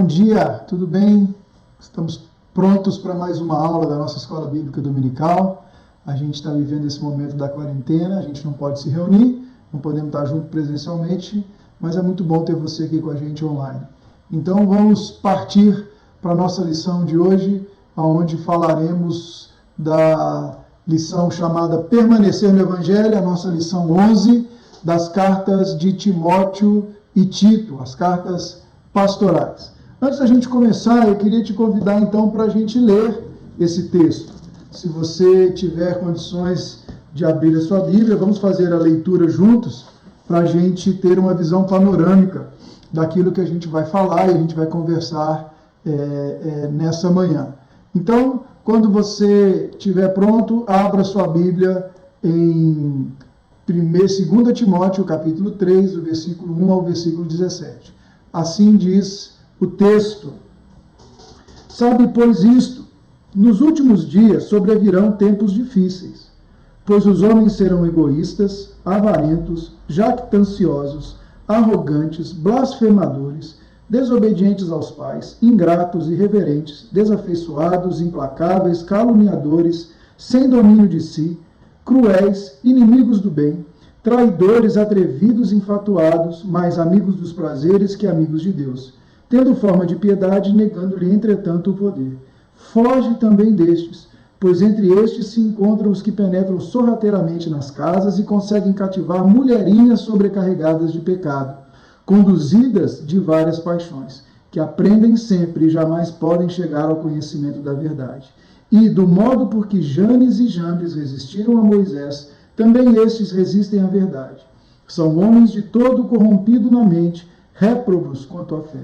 dia, tudo bem? Estamos prontos para mais uma aula da nossa Escola Bíblica Dominical. A gente está vivendo esse momento da quarentena, a gente não pode se reunir, não podemos estar junto presencialmente, mas é muito bom ter você aqui com a gente online. Então vamos partir para a nossa lição de hoje, onde falaremos da lição chamada Permanecer no Evangelho, a nossa lição 11 das cartas de Timóteo e Tito, as cartas pastorais. Antes da gente começar, eu queria te convidar então para a gente ler esse texto. Se você tiver condições de abrir a sua Bíblia, vamos fazer a leitura juntos para a gente ter uma visão panorâmica daquilo que a gente vai falar e a gente vai conversar nessa manhã. Então, quando você estiver pronto, abra sua Bíblia em 2 Timóteo, capítulo 3, do versículo 1 ao versículo 17. Assim diz o texto: Sabe, pois, isto, nos últimos dias sobrevirão tempos difíceis, pois os homens serão egoístas, avarentos, jactanciosos, arrogantes, blasfemadores, desobedientes aos pais, ingratos, irreverentes, desafeiçoados, implacáveis, caluniadores, sem domínio de si, cruéis, inimigos do bem, traidores, atrevidos, infatuados, mais amigos dos prazeres que amigos de Deus, tendo forma de piedade, negando-lhe, entretanto, o poder. Foge também destes, pois entre estes se encontram os que penetram sorrateiramente nas casas e conseguem cativar mulherinhas sobrecarregadas de pecado, conduzidas de várias paixões, que aprendem sempre e jamais podem chegar ao conhecimento da verdade. E, do modo por que Janes e Jambres resistiram a Moisés, também estes resistem à verdade. São homens de todo corrompido na mente, réprobos quanto à fé.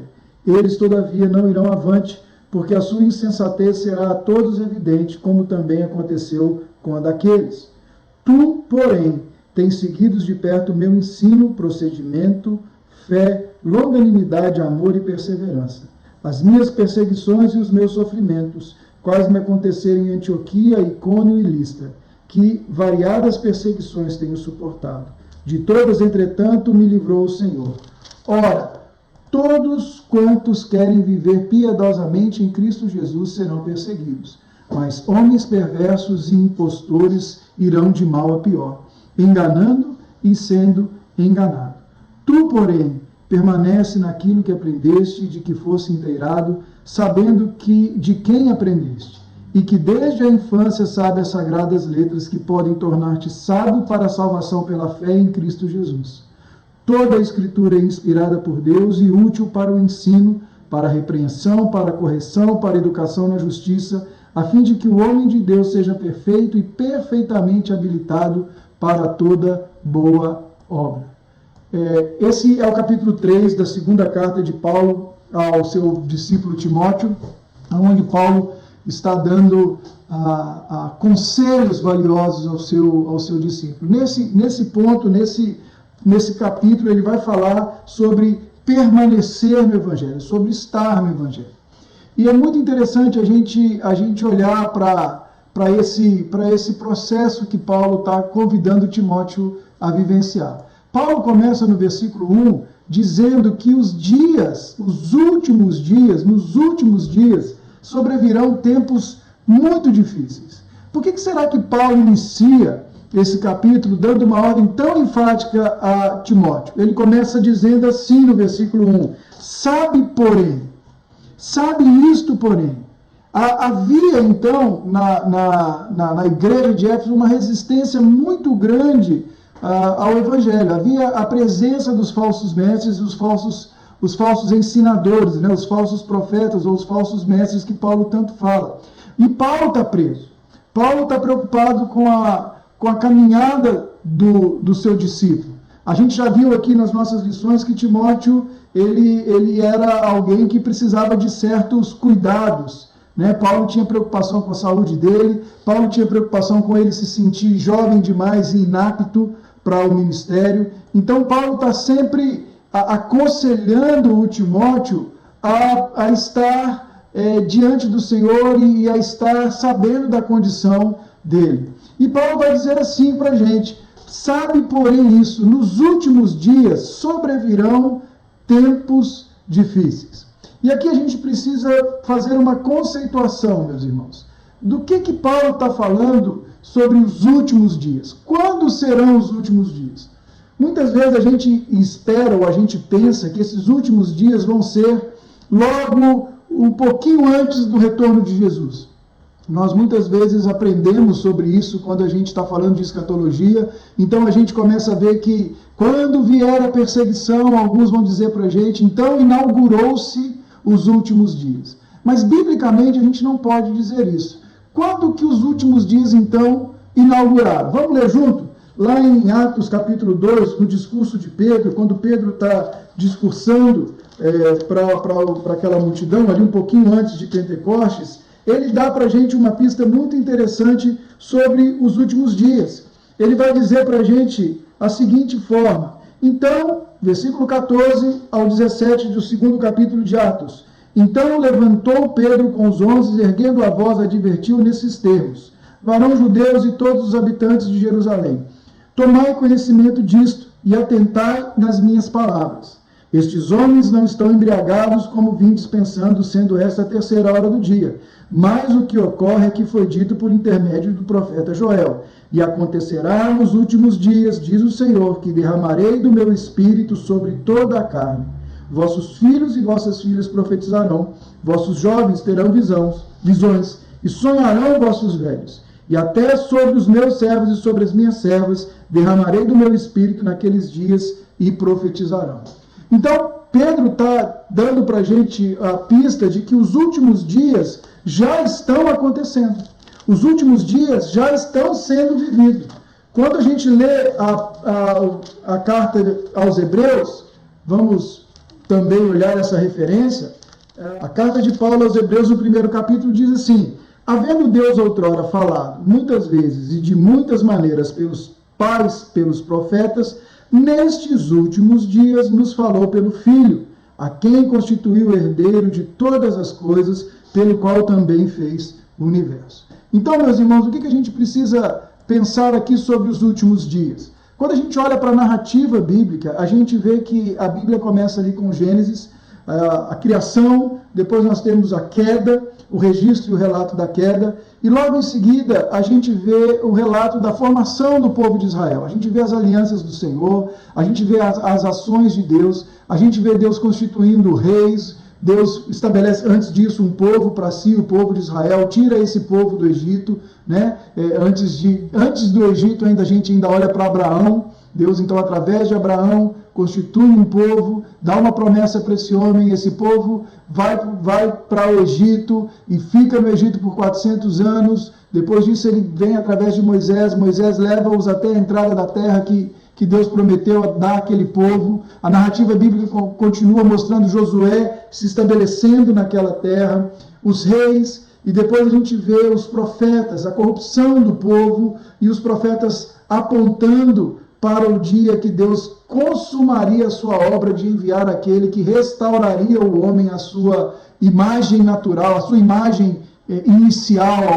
Eles, todavia, não irão avante, porque a sua insensatez será a todos evidente, como também aconteceu com a daqueles. Tu, porém, tens seguido de perto o meu ensino, procedimento, fé, longanimidade, amor e perseverança. As minhas perseguições e os meus sofrimentos, quais me aconteceram em Antioquia, Icônio e Listra, que variadas perseguições tenho suportado. De todas, entretanto, me livrou o Senhor. Ora, todos quantos querem viver piedosamente em Cristo Jesus serão perseguidos, mas homens perversos e impostores irão de mal a pior, enganando e sendo enganado. Tu, porém, permanece naquilo que aprendeste, de que fosse inteirado, sabendo que de quem aprendeste, e que desde a infância sabe as sagradas letras que podem tornar-te sábio para a salvação pela fé em Cristo Jesus. Toda a Escritura é inspirada por Deus e útil para o ensino, para a repreensão, para a correção, para a educação na justiça, a fim de que o homem de Deus seja perfeito e perfeitamente habilitado para toda boa obra. Esse é o capítulo 3 da segunda carta de Paulo ao seu discípulo Timóteo, onde Paulo está dando conselhos valiosos ao seu discípulo. Nesse ponto, nesse capítulo, ele vai falar sobre permanecer no Evangelho, sobre estar no Evangelho. E é muito interessante a gente olhar para esse processo que Paulo está convidando Timóteo a vivenciar. Paulo começa no versículo 1 dizendo que nos últimos dias, sobrevirão tempos muito difíceis. Por que será que Paulo inicia esse capítulo dando uma ordem tão enfática a Timóteo? Ele começa dizendo assim no versículo 1: Sabe isto, porém. Havia, então, na igreja de Éfeso uma resistência muito grande ao Evangelho. Havia a presença dos falsos mestres, os falsos ensinadores, né, os falsos profetas ou os falsos mestres que Paulo tanto fala. E Paulo está preso. Paulo está preocupado com a caminhada do seu discípulo. A gente já viu aqui nas nossas lições que Timóteo ele era alguém que precisava de certos cuidados, né? Paulo tinha preocupação com a saúde dele, Paulo tinha preocupação com ele se sentir jovem demais e inapto para o ministério. Então Paulo está sempre aconselhando o Timóteo a estar diante do Senhor e a estar sabendo da condição dele. E Paulo vai dizer assim para a gente: sabe, porém, isso, nos últimos dias sobrevirão tempos difíceis. E aqui a gente precisa fazer uma conceituação, meus irmãos. Do que Paulo está falando sobre os últimos dias? Quando serão os últimos dias? Muitas vezes a gente espera ou a gente pensa que esses últimos dias vão ser logo um pouquinho antes do retorno de Jesus. Nós muitas vezes aprendemos sobre isso quando a gente está falando de escatologia. Então a gente começa a ver que quando vier a perseguição, alguns vão dizer para a gente, então inaugurou-se os últimos dias. Mas biblicamente a gente não pode dizer isso. Quando que os últimos dias então inauguraram? Vamos ler junto? Lá em Atos capítulo 2, no discurso de Pedro, quando Pedro está discursando para aquela multidão, ali um pouquinho antes de Pentecostes, ele dá para a gente uma pista muito interessante sobre os últimos dias. Ele vai dizer para a gente a seguinte forma. Então, versículo 14 ao 17 do segundo capítulo de Atos. Então levantou Pedro com os 11, erguendo a voz, advertiu nesses termos: varão judeus e todos os habitantes de Jerusalém, tomai conhecimento disto e atentai nas minhas palavras. Estes homens não estão embriagados como vindes pensando, sendo esta a terceira hora do dia. Mas o que ocorre é que foi dito por intermédio do profeta Joel. E acontecerá nos últimos dias, diz o Senhor, que derramarei do meu espírito sobre toda a carne. Vossos filhos e vossas filhas profetizarão, vossos jovens terão visões, e sonharão vossos velhos. E até sobre os meus servos e sobre as minhas servas derramarei do meu espírito naqueles dias e profetizarão. Então, Pedro está dando para a gente a pista de que os últimos dias já estão acontecendo. Os últimos dias já estão sendo vividos. Quando a gente lê a carta aos Hebreus, vamos também olhar essa referência. A carta de Paulo aos Hebreus, no primeiro capítulo, diz assim: havendo Deus outrora falado muitas vezes e de muitas maneiras pelos pais, pelos profetas, nestes últimos dias nos falou pelo Filho, a quem constituiu o herdeiro de todas as coisas, pelo qual também fez o universo. Então, meus irmãos, o que a gente precisa pensar aqui sobre os últimos dias? Quando a gente olha para a narrativa bíblica, a gente vê que a Bíblia começa ali com Gênesis, a criação, depois nós temos a queda, o registro e o relato da queda, e logo em seguida a gente vê o relato da formação do povo de Israel. A gente vê as alianças do Senhor, a gente vê as ações de Deus, a gente vê Deus constituindo reis, Deus estabelece antes disso um povo para si, o povo de Israel, tira esse povo do Egito, né? Antes do Egito a gente ainda olha para Abraão. Deus então, através de Abraão, constitui um povo, dá uma promessa para esse homem, esse povo vai para o Egito e fica no Egito por 400 anos. Depois disso ele vem através de Moisés, Moisés leva-os até a entrada da terra que Deus prometeu dar àquele povo. A narrativa bíblica continua mostrando Josué se estabelecendo naquela terra, os reis, e depois a gente vê os profetas, a corrupção do povo, e os profetas apontando para o dia que Deus consumaria a sua obra de enviar aquele que restauraria o homem à sua imagem natural, à sua imagem inicial,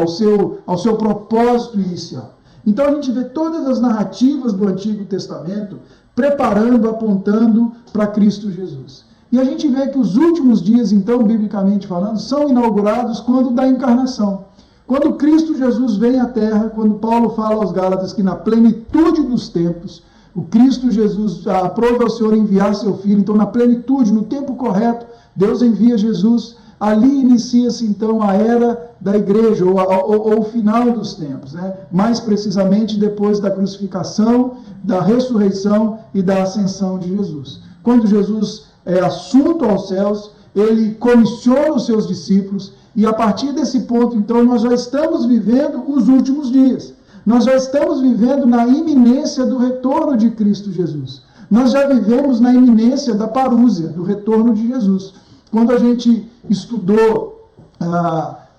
ao seu propósito inicial. Então a gente vê todas as narrativas do Antigo Testamento preparando, apontando para Cristo Jesus. E a gente vê que os últimos dias, então, biblicamente falando, são inaugurados quando da encarnação. Quando Cristo Jesus vem à Terra, quando Paulo fala aos Gálatas que na plenitude dos tempos, o Cristo Jesus aprova ao Senhor enviar seu Filho, então na plenitude, no tempo correto, Deus envia Jesus. Ali inicia-se então a era da igreja, ou o final dos tempos, né? Mais precisamente depois da crucificação, da ressurreição e da ascensão de Jesus. Quando Jesus é assunto aos céus, ele comissiona os seus discípulos, e a partir desse ponto, então, nós já estamos vivendo os últimos dias. Nós já estamos vivendo na iminência do retorno de Cristo Jesus. Nós já vivemos na iminência da parúzia, do retorno de Jesus. Quando a gente estudou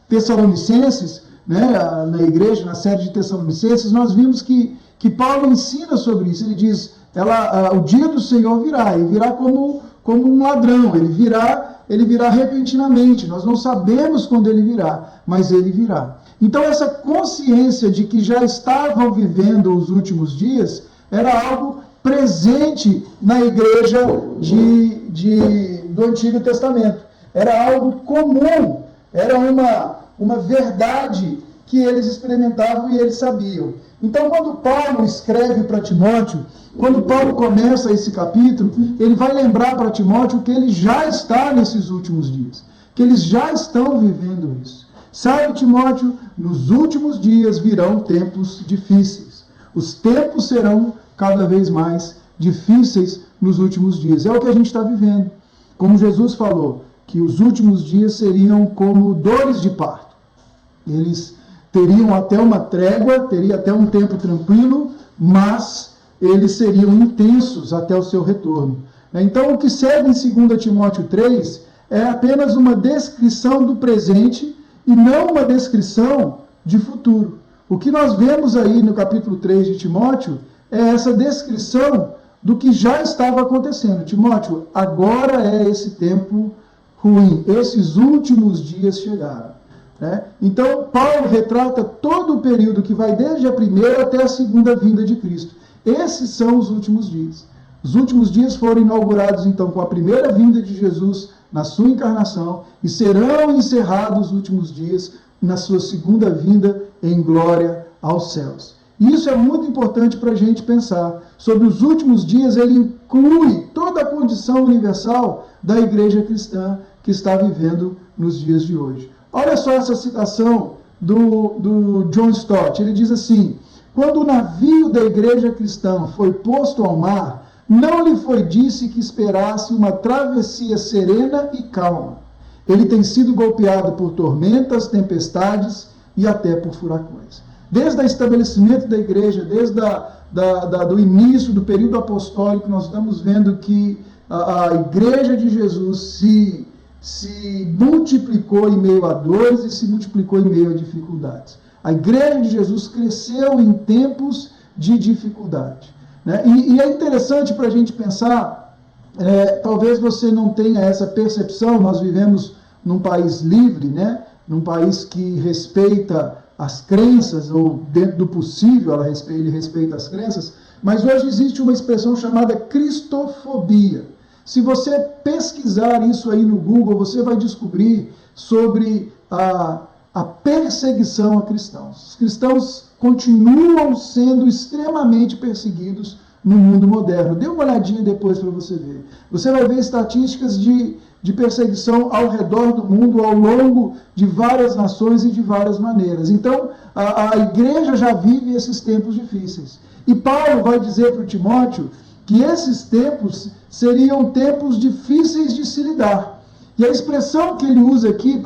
Tessalonicenses, né, na igreja, na série de Tessalonicenses, nós vimos que Paulo ensina sobre isso. Ele diz, o dia do Senhor virá, e virá como um ladrão, ele virá repentinamente. Nós não sabemos quando ele virá, mas ele virá. Então essa consciência de que já estavam vivendo os últimos dias era algo presente na igreja do Antigo Testamento. era algo comum, era uma verdade que eles experimentavam e eles sabiam. Então, quando Paulo escreve para Timóteo, quando Paulo começa esse capítulo, ele vai lembrar para Timóteo que ele já está nesses últimos dias, que eles já estão vivendo isso. Sabe, Timóteo, nos últimos dias virão tempos difíceis. Os tempos serão cada vez mais difíceis nos últimos dias. É o que a gente está vivendo. Como Jesus falou, que os últimos dias seriam como dores de parto. Eles teriam até uma trégua, teria até um tempo tranquilo, mas eles seriam intensos até o seu retorno. Então, o que segue em 2 Timóteo 3 é apenas uma descrição do presente e não uma descrição de futuro. O que nós vemos aí no capítulo 3 de Timóteo é essa descrição do que já estava acontecendo. Timóteo, agora é esse tempo ruim, esses últimos dias chegaram. Então, Paulo retrata todo o período que vai desde a primeira até a segunda vinda de Cristo. Esses são os últimos dias. Os últimos dias foram inaugurados, então, com a primeira vinda de Jesus na sua encarnação e serão encerrados os últimos dias na sua segunda vinda em glória aos céus. E isso é muito importante para a gente pensar. Sobre os últimos dias, ele inclui toda a condição universal da igreja cristã que está vivendo nos dias de hoje. Olha só essa citação do John Stott. Ele diz assim: quando o navio da igreja cristã foi posto ao mar, não lhe foi dito que esperasse uma travessia serena e calma. Ele tem sido golpeado por tormentas, tempestades e até por furacões. Desde o estabelecimento da igreja, desde do início do período apostólico, nós estamos vendo que a igreja de Jesus se multiplicou em meio a dores e se multiplicou em meio a dificuldades. A igreja de Jesus cresceu em tempos de dificuldade. E é interessante para a gente pensar, talvez você não tenha essa percepção, nós vivemos num país livre, num país que respeita as crenças, ou dentro do possível ele respeita as crenças, mas hoje existe uma expressão chamada cristofobia. Se você pesquisar isso aí no Google, você vai descobrir sobre a perseguição a cristãos. Os cristãos continuam sendo extremamente perseguidos no mundo moderno. Dê uma olhadinha depois para você ver. Você vai ver estatísticas de perseguição ao redor do mundo, ao longo de várias nações e de várias maneiras. Então, a igreja já vive esses tempos difíceis. E Paulo vai dizer para o Timóteo que esses tempos seriam tempos difíceis de se lidar. E a expressão que ele usa aqui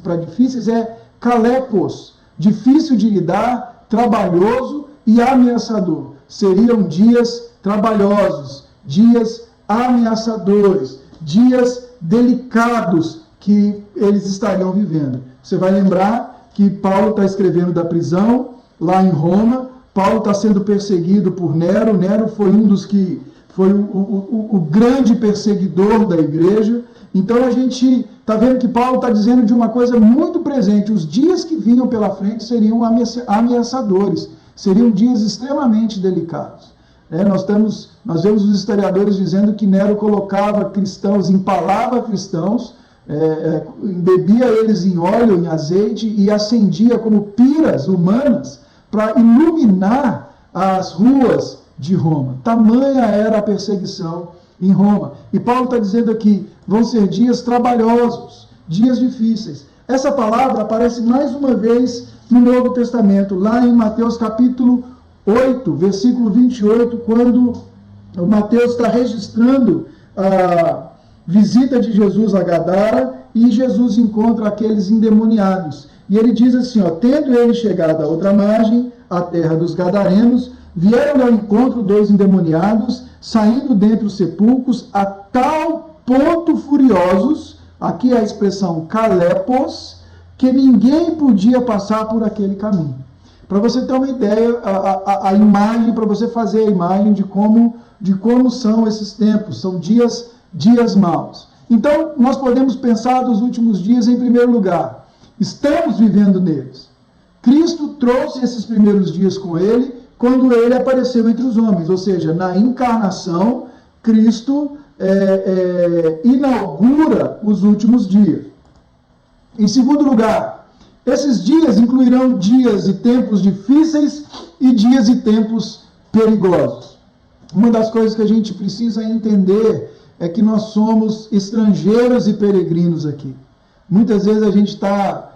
para difíceis é kalepos, difícil de lidar, trabalhoso e ameaçador. Seriam dias trabalhosos, dias ameaçadores, dias delicados que eles estariam vivendo. Você vai lembrar que Paulo está escrevendo da prisão lá em Roma. Paulo está sendo perseguido por Nero. Nero foi um dos que foi o grande perseguidor da igreja. Então a gente está vendo que Paulo está dizendo de uma coisa muito presente. Os dias que vinham pela frente seriam ameaçadores, seriam dias extremamente delicados. Nós vemos os historiadores dizendo que Nero colocava cristãos, empalava cristãos, embebia eles em óleo, em azeite e acendia como piras humanas para iluminar as ruas de Roma. Tamanha era a perseguição em Roma. E Paulo está dizendo aqui, vão ser dias trabalhosos, dias difíceis. Essa palavra aparece mais uma vez no Novo Testamento, lá em Mateus capítulo 8, versículo 28, quando o Mateus está registrando a visita de Jesus a Gadara e Jesus encontra aqueles endemoniados. E ele diz assim, tendo ele chegado à outra margem, a terra dos Gadarenos, vieram ao encontro dois endemoniados, saindo dentre os sepulcros, a tal ponto furiosos, aqui é a expressão kalepos, que ninguém podia passar por aquele caminho. Para você ter uma ideia, a imagem, para você fazer a imagem de como são esses tempos, são dias maus. Então, nós podemos pensar dos últimos dias em primeiro lugar, estamos vivendo neles. Cristo trouxe esses primeiros dias com ele, quando ele apareceu entre os homens, ou seja, na encarnação, Cristo inaugura os últimos dias. Em segundo lugar, esses dias incluirão dias e tempos difíceis e dias e tempos perigosos. Uma das coisas que a gente precisa entender é que nós somos estrangeiros e peregrinos aqui. Muitas vezes a gente está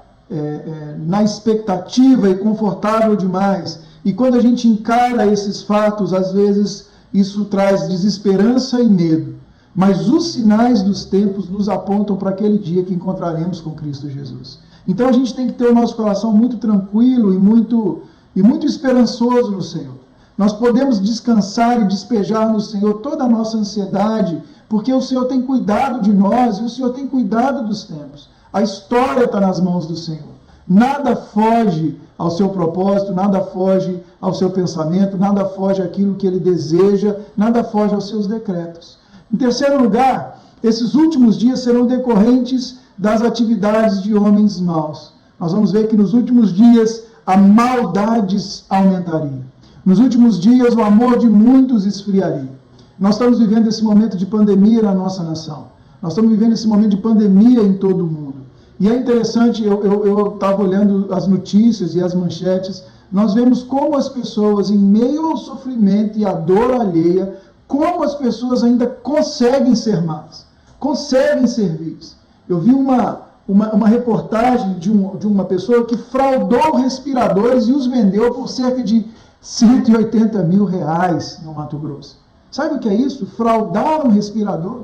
na expectativa e confortável demais. E quando a gente encara esses fatos, às vezes isso traz desesperança e medo. Mas os sinais dos tempos nos apontam para aquele dia que encontraremos com Cristo Jesus. Então a gente tem que ter o nosso coração muito tranquilo e muito esperançoso no Senhor. Nós podemos descansar e despejar no Senhor toda a nossa ansiedade, porque o Senhor tem cuidado de nós e o Senhor tem cuidado dos tempos. A história está nas mãos do Senhor. Nada foge ao seu propósito, nada foge ao seu pensamento, nada foge àquilo que Ele deseja, nada foge aos seus decretos. Em terceiro lugar, esses últimos dias serão decorrentes das atividades de homens maus. Nós vamos ver que nos últimos dias a maldade aumentaria. Nos últimos dias o amor de muitos esfriaria. Nós estamos vivendo esse momento de pandemia na nossa nação. Nós estamos vivendo esse momento de pandemia em todo o mundo. E é interessante, eu estava olhando as notícias e as manchetes, nós vemos como as pessoas, em meio ao sofrimento e à dor alheia, como as pessoas ainda conseguem ser más, conseguem ser vis. Eu vi uma reportagem de uma pessoa que fraudou respiradores e os vendeu por cerca de 180 mil reais no Mato Grosso. Sabe o que é isso? Fraudar um respirador.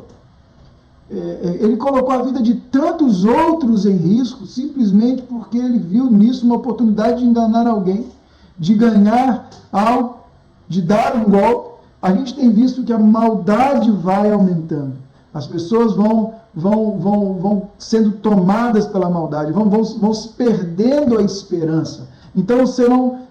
Ele colocou a vida de tantos outros em risco, simplesmente porque ele viu nisso uma oportunidade de enganar alguém, de ganhar algo, de dar um golpe. A gente tem visto que a maldade vai aumentando. As pessoas vão sendo tomadas pela maldade, vão se perdendo a esperança. Então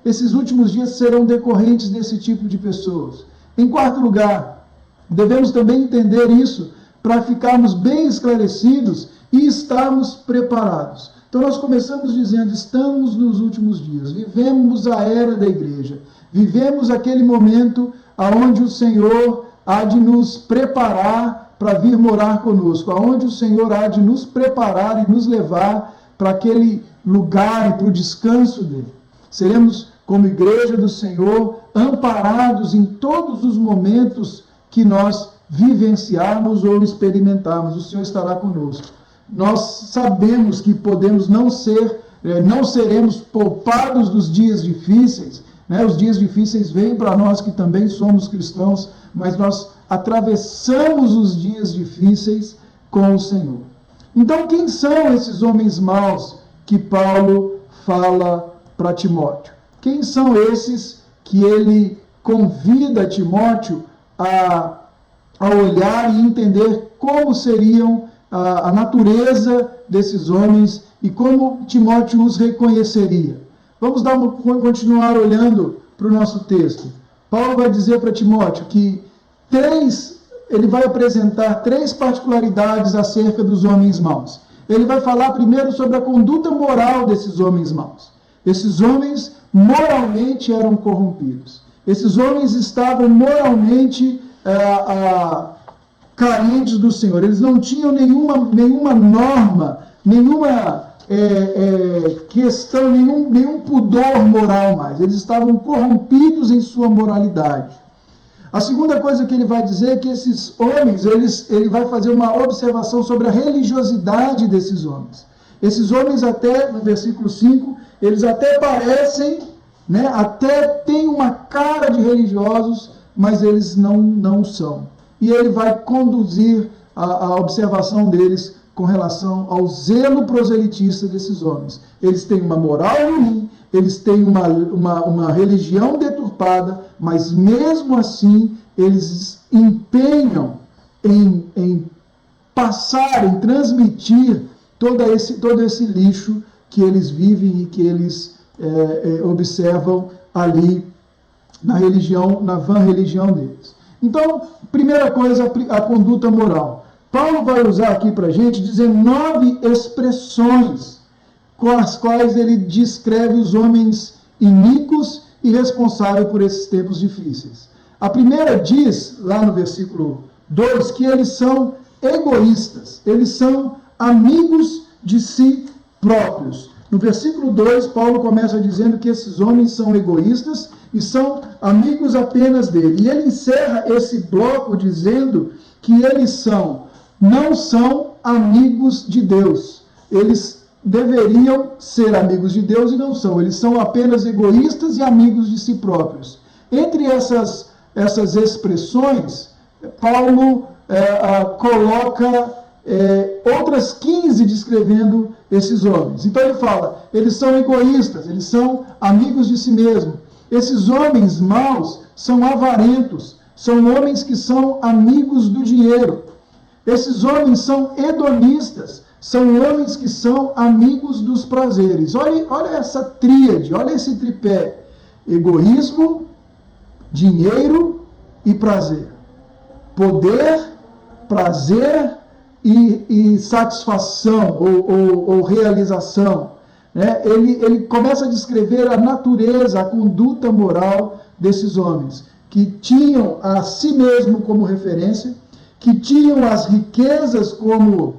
esses últimos dias serão decorrentes desse tipo de pessoas. Em quarto lugar, devemos também entender isso para ficarmos bem esclarecidos e estarmos preparados. Então nós começamos dizendo, estamos nos últimos dias, vivemos a era da igreja, vivemos aquele momento onde o Senhor há de nos preparar para vir morar conosco, onde o Senhor há de nos preparar e nos levar para aquele lugar e para o descanso dele. Seremos, como igreja do Senhor, amparados em todos os momentos que nós vivenciarmos ou experimentarmos. O Senhor estará conosco. Nós sabemos que podemos não seremos poupados dos dias difíceis, né? Os dias difíceis vêm para nós que também somos cristãos, mas nós atravessamos os dias difíceis com o Senhor. Então, quem são esses homens maus que Paulo fala para Timóteo? Quem são esses que ele convida Timóteo a olhar e entender como seriam a natureza desses homens e como Timóteo os reconheceria? Vamos continuar olhando para o nosso texto. Paulo vai dizer para Timóteo que ele vai apresentar 3 particularidades acerca dos homens maus. Ele vai falar primeiro sobre a conduta moral desses homens maus. Esses homens moralmente eram corrompidos. Esses homens estavam moralmente carentes do Senhor. Eles não tinham nenhuma norma, nenhuma questão, nenhum pudor moral mais. Eles estavam corrompidos em sua moralidade. A segunda coisa que ele vai dizer é que esses homens, ele vai fazer uma observação sobre a religiosidade desses homens. Esses homens até, no versículo 5, eles até parecem, né, até têm uma cara de religiosos, mas eles não são. E ele vai conduzir a observação deles com relação ao zelo proselitista desses homens. Eles têm uma moral ruim, eles têm uma religião deturpada, mas mesmo assim eles empenham em passar, em transmitir todo esse lixo que eles vivem e que eles observam ali na vã religião deles. Então, primeira coisa, a conduta moral. Paulo vai usar aqui para a gente 19 expressões com as quais ele descreve os homens iníquos e responsáveis por esses tempos difíceis. A primeira diz, lá no versículo 2, que eles são egoístas, eles são amigos de si próprios. No versículo 2, Paulo começa dizendo que esses homens são egoístas e são amigos apenas dele. E ele encerra esse bloco dizendo que eles não são amigos de Deus. Eles deveriam ser amigos de Deus e não são. Eles são apenas egoístas e amigos de si próprios. Entre essas expressões, Paulo coloca outras 15 descrevendo esses homens. Então ele fala, eles são egoístas, eles são amigos de si mesmos. Esses homens maus são avarentos, são homens que são amigos do dinheiro. Esses homens são hedonistas, são homens que são amigos dos prazeres. Olha essa tríade, olha esse tripé: egoísmo, dinheiro e prazer. Poder, prazer e satisfação ou realização. Né? Ele começa a descrever a natureza, a conduta moral desses homens, que tinham a si mesmo como referência, que tinham as riquezas como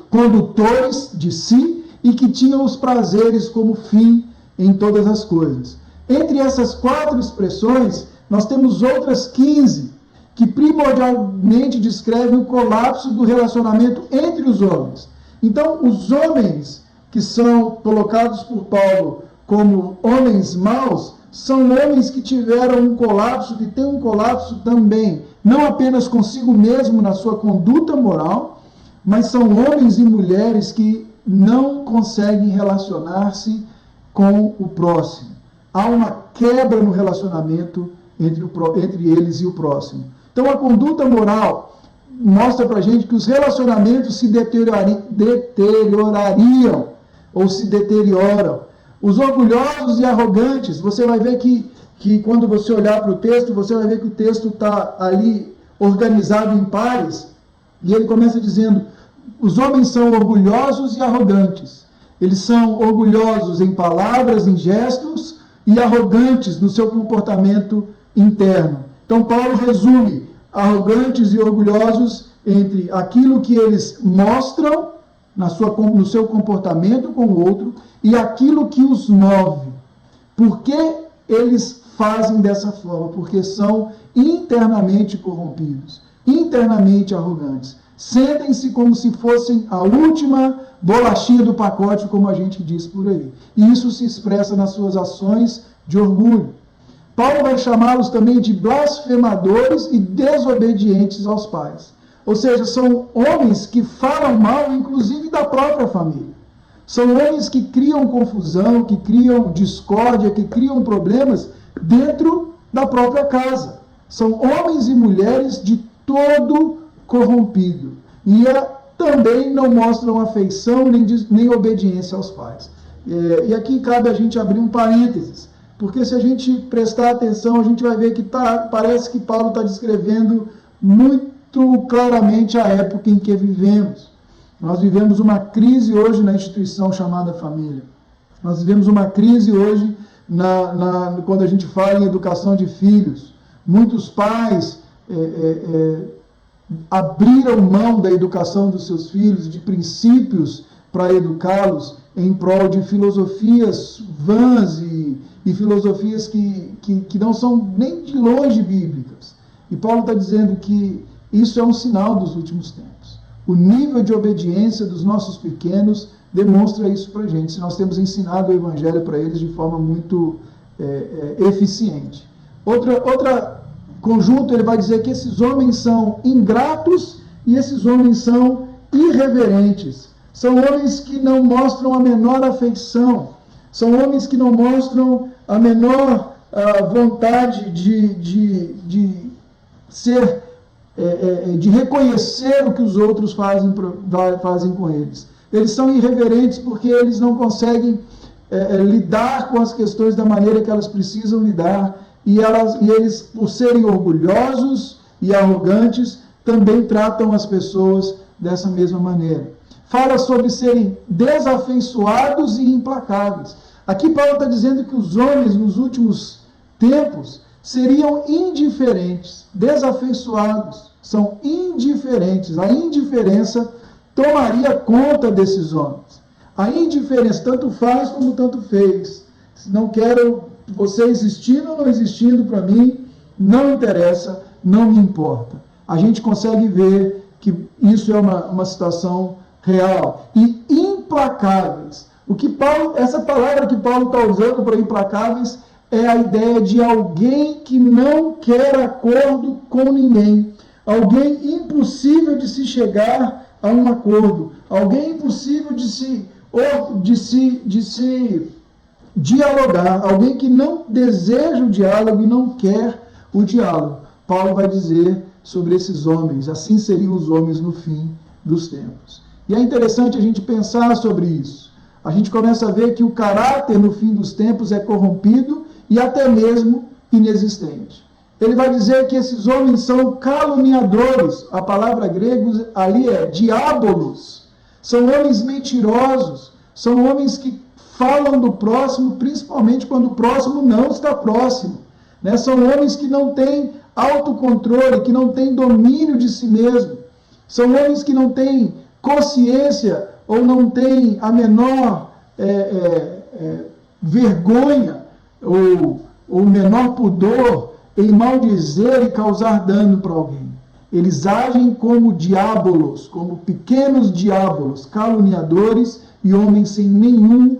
condutores de si e que tinham os prazeres como fim em todas as coisas. Entre essas 4 expressões, nós temos outras 15 que primordialmente descrevem o colapso do relacionamento entre os homens. Então, os homens que são colocados por Paulo como homens maus, são homens que tiveram um colapso, que têm um colapso também, não apenas consigo mesmo na sua conduta moral, mas são homens e mulheres que não conseguem relacionar-se com o próximo. Há uma quebra no relacionamento entre eles e o próximo. Então, a conduta moral mostra para a gente que os relacionamentos se deteriorariam ou se deterioram. Os orgulhosos e arrogantes, você vai ver que quando você olhar para o texto, você vai ver que o texto está ali organizado em pares, e ele começa dizendo, os homens são orgulhosos e arrogantes. Eles são orgulhosos em palavras, em gestos, e arrogantes no seu comportamento interno. Então, Paulo resume arrogantes e orgulhosos entre aquilo que eles mostram no seu comportamento com o outro e aquilo que os move. Por que eles fazem dessa forma? Porque são internamente corrompidos, internamente arrogantes. Sentem-se como se fossem a última bolachinha do pacote, como a gente diz por aí. E isso se expressa nas suas ações de orgulho. Paulo vai chamá-los também de blasfemadores e desobedientes aos pais. Ou seja, são homens que falam mal, inclusive, da própria família. São homens que criam confusão, que criam discórdia, que criam problemas dentro da própria casa. São homens e mulheres de todo corrompido. E também não mostram afeição nem obediência aos pais. E aqui cabe a gente abrir um parênteses, porque se a gente prestar atenção, a gente vai ver que parece que Paulo está descrevendo muito claramente a época em que vivemos. Nós vivemos uma crise hoje na instituição chamada família. Nós vivemos uma crise hoje quando a gente fala em educação de filhos. Muitos pais abriram mão da educação dos seus filhos, de princípios para educá-los, em prol de filosofias vãs e filosofias que não são nem de longe bíblicas. E Paulo está dizendo que isso é um sinal dos últimos tempos. O nível de obediência dos nossos pequenos demonstra isso para a gente, se nós temos ensinado o Evangelho para eles de forma muito eficiente. Outra conjunto, ele vai dizer que esses homens são ingratos e esses homens são irreverentes. São homens que não mostram a menor afeição. São homens que não mostram a menor vontade de reconhecer o que os outros fazem com eles. Eles são irreverentes porque eles não conseguem lidar com as questões da maneira que elas precisam lidar. E eles, por serem orgulhosos e arrogantes, também tratam as pessoas dessa mesma maneira. Fala sobre serem desafeiçoados e implacáveis. Aqui Paulo está dizendo que os homens, nos últimos tempos, seriam indiferentes, desafeiçoados, são indiferentes. A indiferença tomaria conta desses homens. A indiferença tanto faz como tanto fez. Não quero você existindo ou não existindo para mim, não interessa, não me importa. A gente consegue ver que isso é uma situação real. E implacáveis. Essa palavra que Paulo está usando para implacáveis é a ideia de alguém que não quer acordo com ninguém. Alguém impossível de se chegar a um acordo. Alguém impossível de se dialogar. Alguém que não deseja o diálogo e não quer o diálogo. Paulo vai dizer sobre esses homens. Assim seriam os homens no fim dos tempos. E é interessante a gente pensar sobre isso. A gente começa a ver que o caráter no fim dos tempos é corrompido e até mesmo inexistente. Ele vai dizer que esses homens são caluniadores. A palavra grega ali é diabolos. São homens mentirosos. São homens que falam do próximo, principalmente quando o próximo não está próximo. São homens que não têm autocontrole, que não têm domínio de si mesmo. São homens que não têm consciência ou não têm a menor vergonha ou o menor pudor em maldizer e causar dano para alguém. Eles agem como diabolos, como pequenos diabolos, caluniadores e homens sem nenhum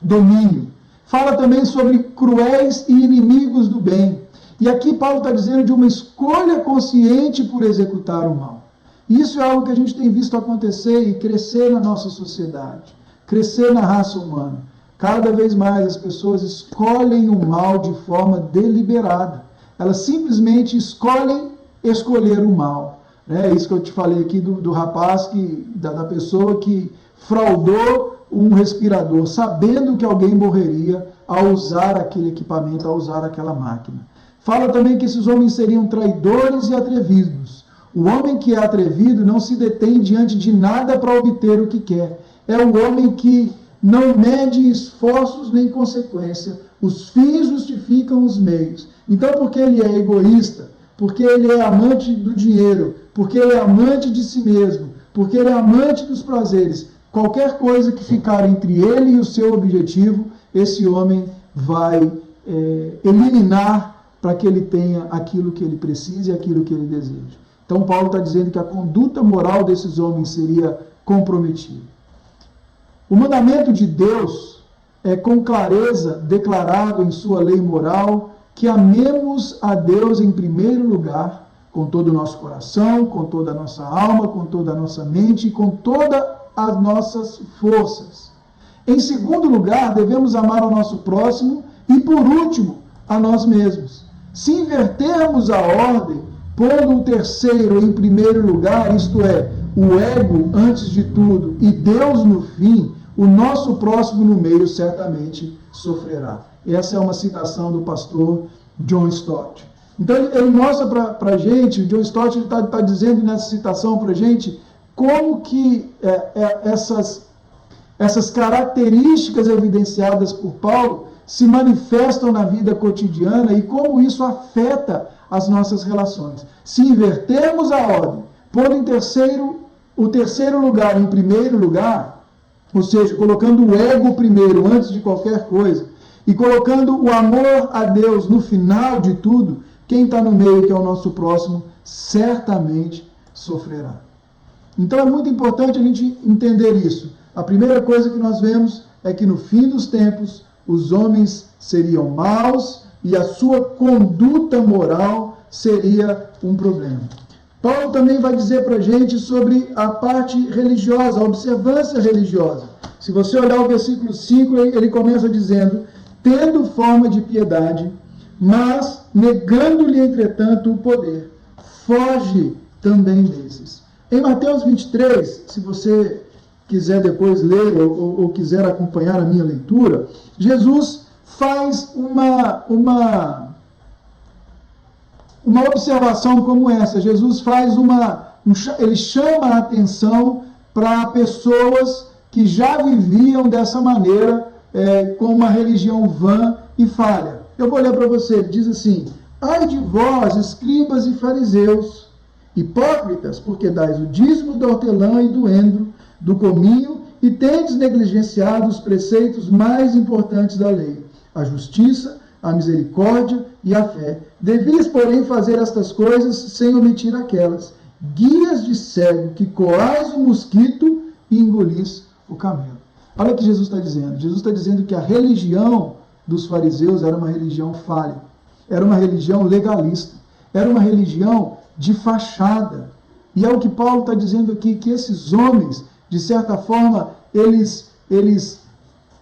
domínio. Fala também sobre cruéis e inimigos do bem. E aqui Paulo está dizendo de uma escolha consciente por executar o mal. Isso é algo que a gente tem visto acontecer e crescer na nossa sociedade, crescer na raça humana. Cada vez mais as pessoas escolhem o mal de forma deliberada. Elas simplesmente escolher o mal. É isso que eu te falei aqui do rapaz, da pessoa que fraudou um respirador, sabendo que alguém morreria ao usar aquele equipamento, ao usar aquela máquina. Fala também que esses homens seriam traidores e atrevidos. O homem que é atrevido não se detém diante de nada para obter o que quer. É um homem que não mede esforços nem consequência. Os fins justificam os meios. Então, porque ele é egoísta, porque ele é amante do dinheiro, porque ele é amante de si mesmo, porque ele é amante dos prazeres, qualquer coisa que ficar entre ele e o seu objetivo, esse homem vai eliminar para que ele tenha aquilo que ele precisa e aquilo que ele deseja. Então Paulo está dizendo que a conduta moral desses homens seria comprometida. O mandamento de Deus é com clareza declarado em sua lei moral que amemos a Deus em primeiro lugar, com todo o nosso coração, com toda a nossa alma, com toda a nossa mente e com todas as nossas forças. Em segundo lugar, devemos amar o nosso próximo e, por último, a nós mesmos. Se invertermos a ordem, pondo o terceiro em primeiro lugar, isto é, o ego antes de tudo e Deus no fim, o nosso próximo no meio certamente sofrerá. Essa é uma citação do pastor John Stott. Então ele mostra para a gente, o John Stott está dizendo nessa citação para a gente, como que essas características evidenciadas por Paulo se manifestam na vida cotidiana e como isso afeta as nossas relações. Se invertermos a ordem, pondo o terceiro lugar em primeiro lugar, ou seja, colocando o ego primeiro antes de qualquer coisa, e colocando o amor a Deus no final de tudo, quem está no meio, que é o nosso próximo, certamente sofrerá. Então é muito importante a gente entender isso. A primeira coisa que nós vemos é que no fim dos tempos, os homens seriam maus e a sua conduta moral seria um problema. Paulo também vai dizer para a gente sobre a parte religiosa, a observância religiosa. Se você olhar o versículo 5, ele começa dizendo, tendo forma de piedade, mas negando-lhe, entretanto, o poder. Foge também desses. Em Mateus 23, se você quiser depois ler ou quiser acompanhar a minha leitura, Jesus faz uma observação como essa. Jesus faz ele chama a atenção para pessoas que já viviam dessa maneira, com uma religião vã e falha. Eu vou ler para você, ele diz assim: ai de vós, escribas e fariseus, hipócritas, porque dais o dízimo do hortelã e do endro, do cominho, e tendes negligenciado os preceitos mais importantes da lei, a justiça, a misericórdia e a fé. Devias, porém, fazer estas coisas sem omitir aquelas. Guias de cego, que coais o mosquito e engolis o camelo. Olha o que Jesus está dizendo. Jesus está dizendo que a religião dos fariseus era uma religião falha. Era uma religião legalista. Era uma religião de fachada. E é o que Paulo está dizendo aqui, que esses homens, de certa forma, eles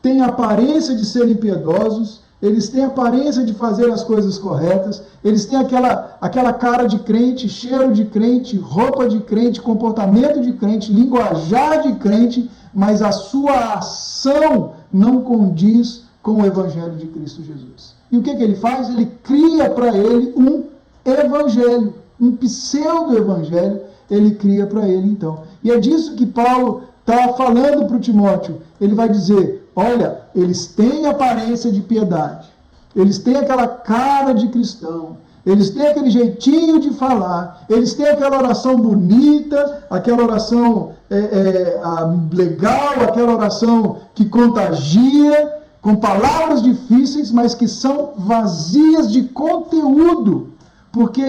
têm a aparência de serem piedosos, eles têm a aparência de fazer as coisas corretas, eles têm aquela cara de crente, cheiro de crente, roupa de crente, comportamento de crente, linguajar de crente, mas a sua ação não condiz com o Evangelho de Cristo Jesus. E o que ele faz? Ele cria para ele um evangelho, um pseudo-evangelho, ele cria para ele então. E é disso que Paulo está falando para o Timóteo. Ele vai dizer: olha, eles têm aparência de piedade, eles têm aquela cara de cristão, eles têm aquele jeitinho de falar, eles têm aquela oração bonita, aquela oração legal, aquela oração que contagia, com palavras difíceis, mas que são vazias de conteúdo, porque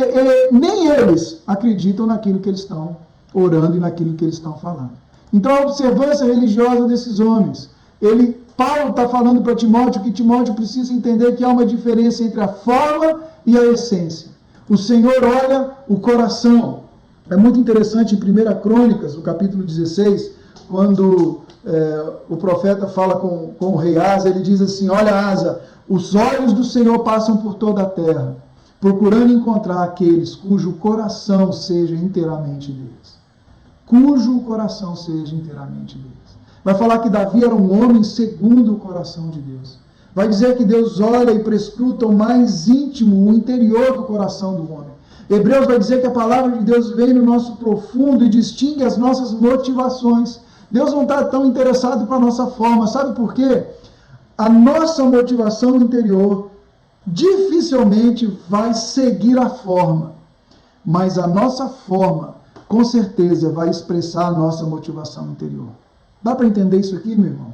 nem eles acreditam naquilo que eles estão orando e naquilo que eles estão falando. Então a observância religiosa desses homens, Paulo está falando para Timóteo que Timóteo precisa entender que há uma diferença entre a forma e a essência. O Senhor olha o coração. É muito interessante em 1 Crônicas, no capítulo 16, quando o profeta fala com o rei Asa, ele diz assim: olha, Asa, os olhos do Senhor passam por toda a terra, procurando encontrar aqueles cujo coração seja inteiramente deles. Cujo coração seja inteiramente deles. Vai falar que Davi era um homem segundo o coração de Deus. Vai dizer que Deus olha e prescruta o mais íntimo, o interior do coração do homem. Hebreus vai dizer que a palavra de Deus vem no nosso profundo e distingue as nossas motivações. Deus não está tão interessado com a nossa forma. Sabe por quê? A nossa motivação interior dificilmente vai seguir a forma. Mas a nossa forma, com certeza, vai expressar a nossa motivação interior. Dá para entender isso aqui, meu irmão?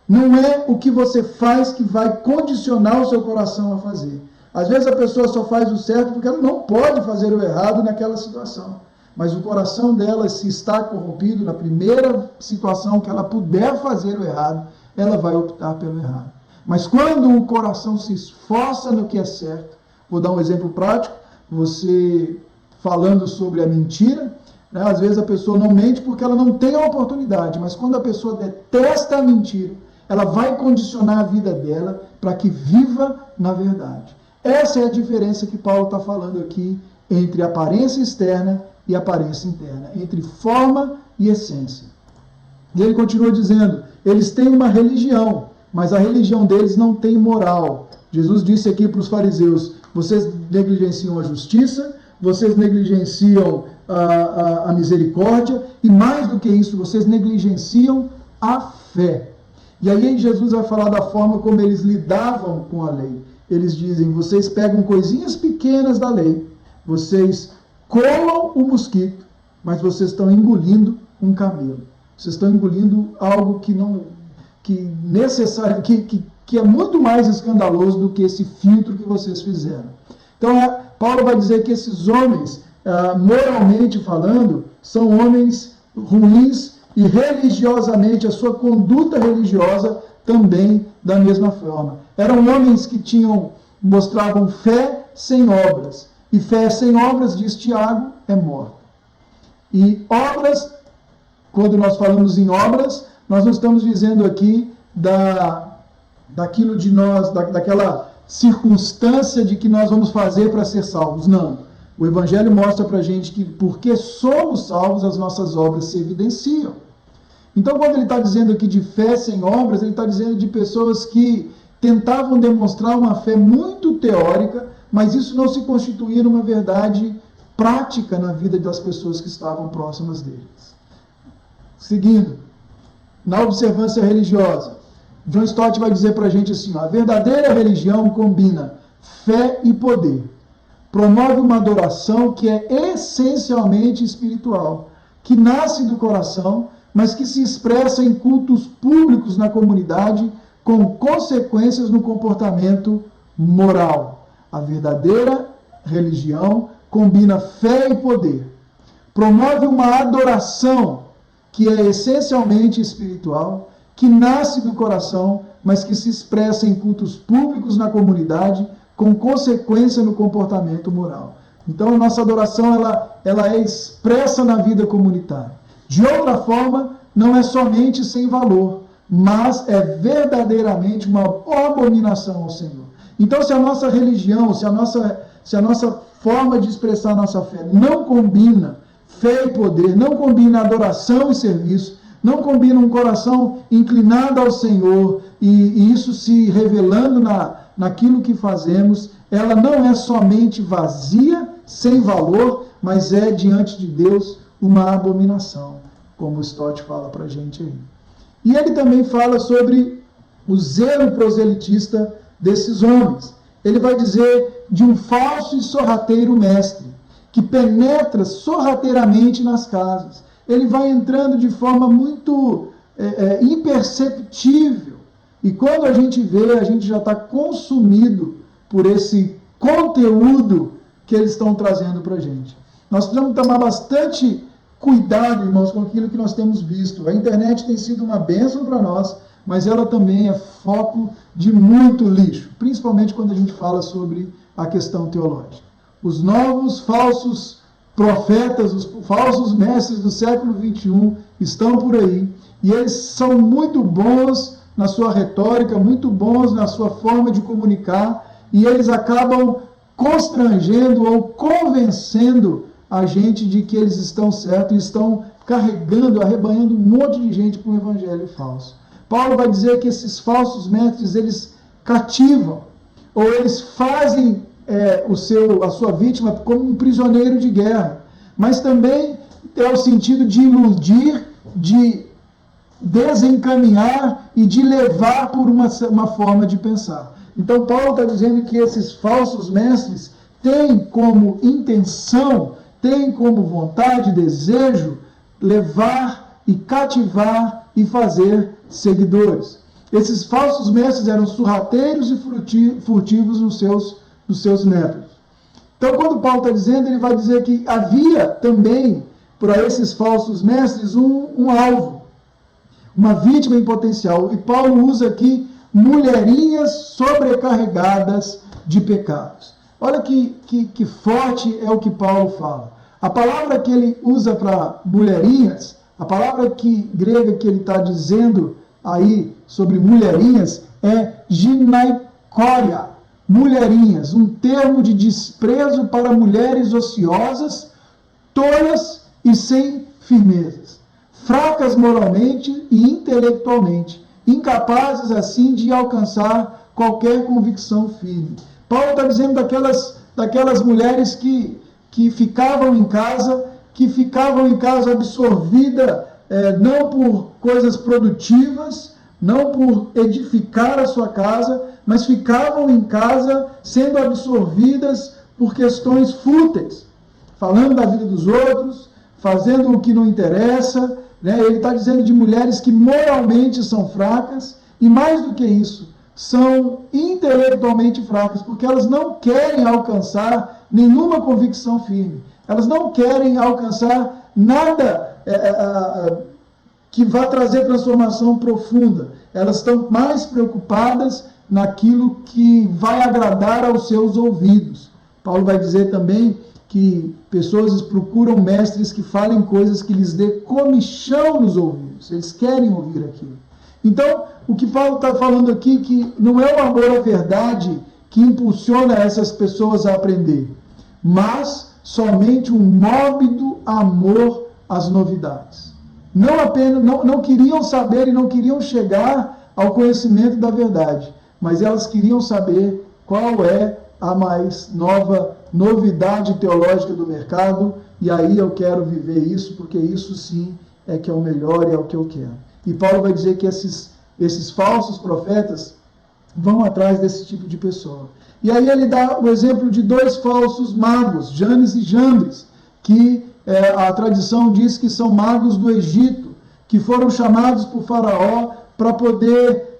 Não é o que você faz que vai condicionar o seu coração a fazer. Às vezes a pessoa só faz o certo porque ela não pode fazer o errado naquela situação. Mas o coração dela, se está corrompido, na primeira situação que ela puder fazer o errado, ela vai optar pelo errado. Mas quando o coração se esforça no que é certo, vou dar um exemplo prático, você falando sobre a mentira, né? Às vezes a pessoa não mente porque ela não tem a oportunidade, mas quando a pessoa detesta a mentira, ela vai condicionar a vida dela para que viva na verdade. Essa é a diferença que Paulo está falando aqui entre aparência externa e aparência interna, entre forma e essência. E ele continua dizendo, eles têm uma religião, mas a religião deles não tem moral. Jesus disse aqui para os fariseus: vocês negligenciam a justiça, vocês negligenciam a misericórdia, e mais do que isso, vocês negligenciam a fé. E aí Jesus vai falar da forma como eles lidavam com a lei. Eles dizem: vocês pegam coisinhas pequenas da lei, vocês colam o mosquito, mas vocês estão engolindo um camelo. Vocês estão engolindo algo que é muito mais escandaloso do que esse filtro que vocês fizeram. Então, Paulo vai dizer que esses homens, moralmente falando, são homens ruins e religiosamente, a sua conduta religiosa também da mesma forma. Eram homens que mostravam fé sem obras. E fé sem obras, diz Tiago, é morta. E obras, quando nós falamos em obras, nós não estamos dizendo aqui daquilo de nós, daquela circunstância de que nós vamos fazer para ser salvos. Não. O Evangelho mostra para a gente que porque somos salvos, as nossas obras se evidenciam. Então, quando ele está dizendo aqui de fé sem obras, ele está dizendo de pessoas que tentavam demonstrar uma fé muito teórica, mas isso não se constituía numa verdade prática na vida das pessoas que estavam próximas deles. Seguindo, na observância religiosa, John Stott vai dizer para a gente assim: a verdadeira religião combina fé e poder. Promove uma adoração que é essencialmente espiritual, que nasce do coração, mas que se expressa em cultos públicos na comunidade, com consequências no comportamento moral. A verdadeira religião combina fé e poder. Promove uma adoração que é essencialmente espiritual, que nasce do coração, mas que se expressa em cultos públicos na comunidade, com consequência no comportamento moral. Então, a nossa adoração ela é expressa na vida comunitária. De outra forma, não é somente sem valor, mas é verdadeiramente uma abominação ao Senhor. Então, se a nossa religião, se a nossa forma de expressar a nossa fé não combina fé e poder, não combina adoração e serviço, não combina um coração inclinado ao Senhor e isso se revelando naquilo que fazemos, ela não é somente vazia, sem valor, mas é diante de Deus uma abominação, como o Stott fala para a gente aí. E ele também fala sobre o zelo proselitista desses homens. Ele vai dizer de um falso e sorrateiro mestre, que penetra sorrateiramente nas casas. Ele vai entrando de forma muito imperceptível. E quando a gente vê, a gente já está consumido por esse conteúdo que eles estão trazendo para a gente. Nós precisamos tomar bastante cuidado, irmãos, com aquilo que nós temos visto. A internet tem sido uma bênção para nós, mas ela também é foco de muito lixo, principalmente quando a gente fala sobre a questão teológica. Os novos falsos profetas, os falsos mestres do século XXI estão por aí, e eles são muito bons na sua retórica, muito bons na sua forma de comunicar, e eles acabam constrangendo ou convencendo a gente de que eles estão certos e estão carregando, arrebanhando um monte de gente para um evangelho falso. Paulo vai dizer que esses falsos mestres, eles cativam, ou eles fazem a sua vítima como um prisioneiro de guerra, mas também é o sentido de iludir, de desencaminhar e de levar por uma forma de pensar. Então Paulo está dizendo que esses falsos mestres têm como intenção, têm como vontade, desejo, levar e cativar e fazer seguidores. Esses falsos mestres eram sorrateiros e furtivos nos seus métodos. Então, quando Paulo está dizendo, ele vai dizer que havia também, para esses falsos mestres, um alvo, uma vítima em potencial. E Paulo usa aqui mulherinhas sobrecarregadas de pecados. Olha que forte é o que Paulo fala. A palavra que ele usa para mulherinhas, a palavra grega que ele está dizendo aí sobre mulherinhas é ginaikoria, mulherinhas, um termo de desprezo para mulheres ociosas, tolas e sem firmezas, fracas moralmente e intelectualmente, incapazes assim de alcançar qualquer convicção firme. Paulo está dizendo daquelas mulheres que ficavam em casa absorvida não por coisas produtivas, não por edificar a sua casa, mas ficavam em casa sendo absorvidas por questões fúteis, falando da vida dos outros, fazendo o que não interessa. Ele está dizendo de mulheres que moralmente são fracas, e mais do que isso, são intelectualmente fracas, porque elas não querem alcançar nenhuma convicção firme. Elas não querem alcançar nada que vá trazer transformação profunda. Elas estão mais preocupadas naquilo que vai agradar aos seus ouvidos. Paulo vai dizer também que pessoas procuram mestres que falem coisas que lhes dê comichão nos ouvidos. Eles querem ouvir aquilo. Então, o que Paulo está falando aqui, que não é o amor à verdade que impulsiona essas pessoas a aprender, mas somente um mórbido amor às novidades. Não queriam saber e não queriam chegar ao conhecimento da verdade, mas elas queriam saber qual é a mais nova novidade teológica do mercado, e aí eu quero viver isso, porque isso sim é que é o melhor e é o que eu quero. E Paulo vai dizer que esses falsos profetas vão atrás desse tipo de pessoa. E aí ele dá o exemplo de dois falsos magos, Janes e Jambres, que a tradição diz que são magos do Egito, que foram chamados por Faraó para poder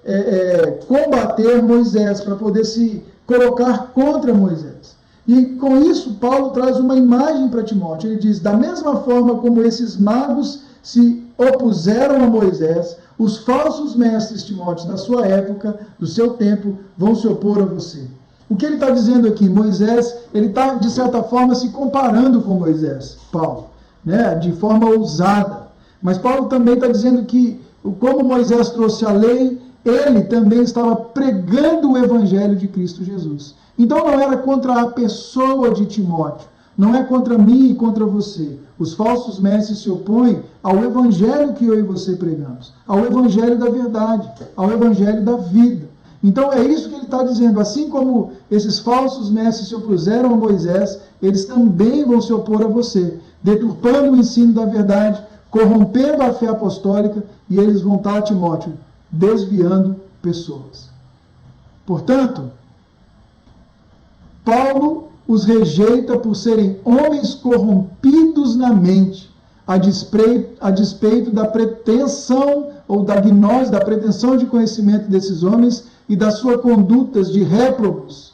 combater Moisés, para poder se colocar contra Moisés. E com isso, Paulo traz uma imagem para Timóteo. Ele diz, da mesma forma como esses magos se opuseram a Moisés, os falsos mestres, Timóteo, da sua época, do seu tempo, vão se opor a você. O que ele está dizendo aqui? Moisés, ele está, de certa forma, se comparando com Moisés, Paulo, né? De forma ousada. Mas Paulo também está dizendo que, como Moisés trouxe a lei, ele também estava pregando o evangelho de Cristo Jesus. Então não era contra a pessoa de Timóteo, não é contra mim e contra você. Os falsos mestres se opõem ao evangelho que eu e você pregamos, ao evangelho da verdade, ao evangelho da vida. Então é isso que ele está dizendo. Assim como esses falsos mestres se opuseram a Moisés, eles também vão se opor a você, deturpando o ensino da verdade, corrompendo a fé apostólica, e eles vão estar, Timóteo, desviando pessoas. Portanto, Paulo os rejeita por serem homens corrompidos na mente, a despeito da pretensão ou da gnose, da pretensão de conhecimento desses homens e das suas condutas de réprobos,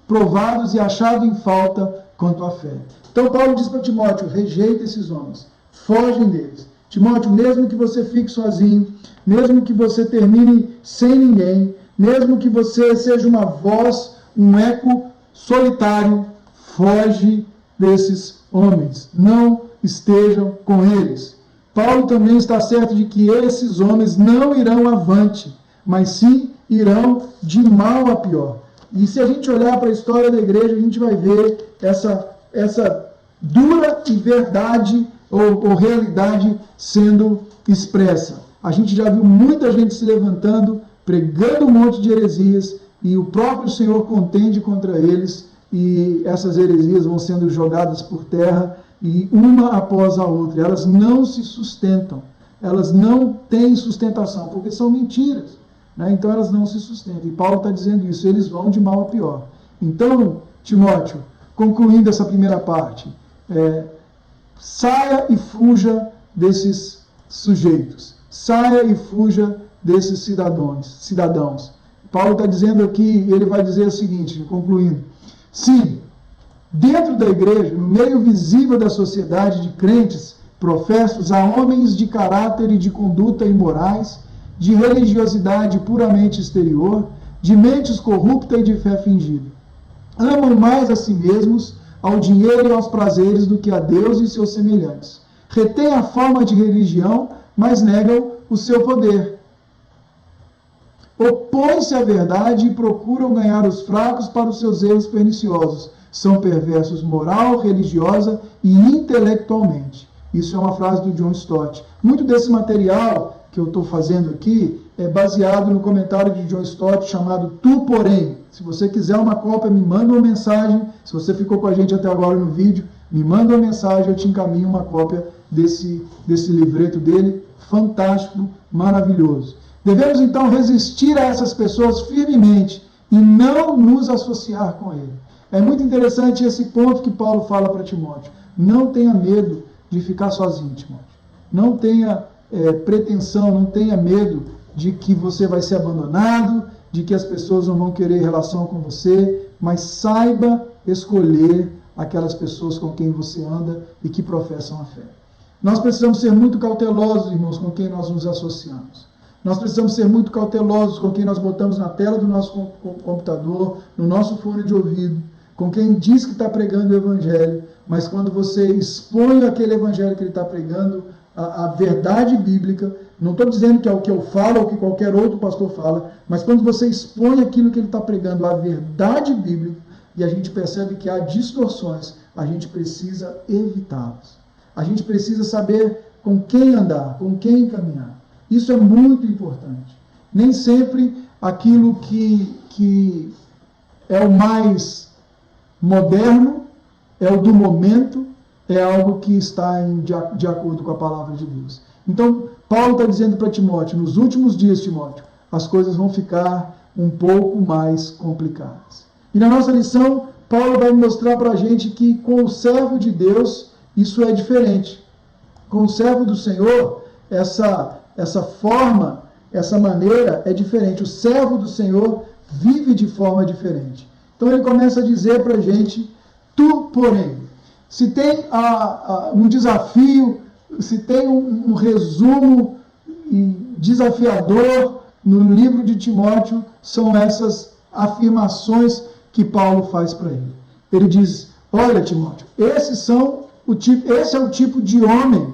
provados e achados em falta quanto à fé. Então Paulo diz para Timóteo, rejeita esses homens, fogem deles. Timóteo, mesmo que você fique sozinho, mesmo que você termine sem ninguém, mesmo que você seja uma voz, um eco solitário, foge desses homens. Não estejam com eles. Paulo também está certo de que esses homens não irão avante, mas sim irão de mal a pior. E se a gente olhar para a história da igreja, a gente vai ver essa dura e verdade ou realidade sendo expressa. A gente já viu muita gente se levantando, pregando um monte de heresias, e o próprio Senhor contende contra eles, e essas heresias vão sendo jogadas por terra, e uma após a outra. Elas não se sustentam, elas não têm sustentação, porque são mentiras, né? Então elas não se sustentam. E Paulo está dizendo isso, eles vão de mal a pior. Então, Timóteo, concluindo essa primeira parte, saia e fuja desses sujeitos, saia e fuja desses cidadãos. Paulo está dizendo aqui, ele vai dizer o seguinte, concluindo, sim, dentro da igreja, no meio visível da sociedade de crentes professos, há homens de caráter e de conduta imorais, de religiosidade puramente exterior, de mentes corruptas e de fé fingida. Amam mais a si mesmos, ao dinheiro e aos prazeres do que a Deus e seus semelhantes. Retêm a forma de religião, mas negam o seu poder. Opõem-se à verdade e procuram ganhar os fracos para os seus erros perniciosos. São perversos moral, religiosa e intelectualmente. Isso é uma frase do John Stott. Muito desse material que eu estou fazendo aqui é baseado no comentário de John Stott chamado Tu, Porém. Se você quiser uma cópia, me manda uma mensagem. Se você ficou com a gente até agora no vídeo, me manda uma mensagem, eu te encaminho uma cópia desse livreto dele. Fantástico, maravilhoso. Devemos então resistir a essas pessoas firmemente e não nos associar com ele. É muito interessante esse ponto que Paulo fala para Timóteo. Não tenha medo de ficar sozinho, Timóteo. Não tenha pretensão, não tenha medo de que você vai ser abandonado, de que as pessoas não vão querer relação com você, mas saiba escolher aquelas pessoas com quem você anda e que professam a fé. Nós precisamos ser muito cautelosos, irmãos, com quem nós nos associamos. Nós precisamos ser muito cautelosos com quem nós botamos na tela do nosso computador, no nosso fone de ouvido, com quem diz que está pregando o Evangelho, mas quando você expõe aquele Evangelho que ele está pregando, a verdade bíblica, não estou dizendo que é o que eu falo ou que qualquer outro pastor fala, mas quando você expõe aquilo que ele está pregando, a verdade bíblica, e a gente percebe que há distorções, a gente precisa evitá-las. A gente precisa saber com quem andar, com quem caminhar. Isso é muito importante. Nem sempre aquilo que é o mais moderno, é o do momento, é algo que está de acordo com a palavra de Deus. Então, Paulo está dizendo para Timóteo, nos últimos dias, Timóteo, as coisas vão ficar um pouco mais complicadas. E na nossa lição, Paulo vai mostrar para a gente que com o servo de Deus, isso é diferente. Com o servo do Senhor, essa forma, essa maneira é diferente. O servo do Senhor vive de forma diferente. Então ele começa a dizer para a gente, tu, porém, se tem um desafio, se tem um resumo desafiador no livro de Timóteo, são essas afirmações que Paulo faz para ele. Ele diz, olha Timóteo, esse é o tipo de homem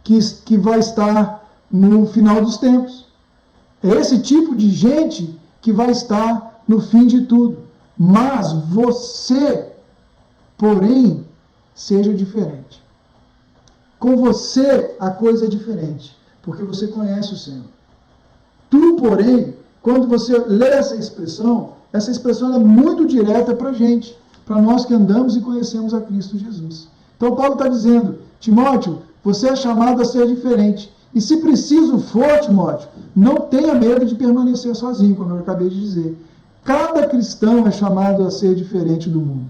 que vai estar no final dos tempos. É esse tipo de gente que vai estar no fim de tudo. Mas você, porém, seja diferente. Com você a coisa é diferente, porque você conhece o Senhor. Tu, porém, quando você lê essa expressão é muito direta para a gente, para nós que andamos e conhecemos a Cristo Jesus. Então Paulo está dizendo, Timóteo, você é chamado a ser diferente. E se preciso for, Timóteo, não tenha medo de permanecer sozinho, como eu acabei de dizer. Cada cristão é chamado a ser diferente do mundo.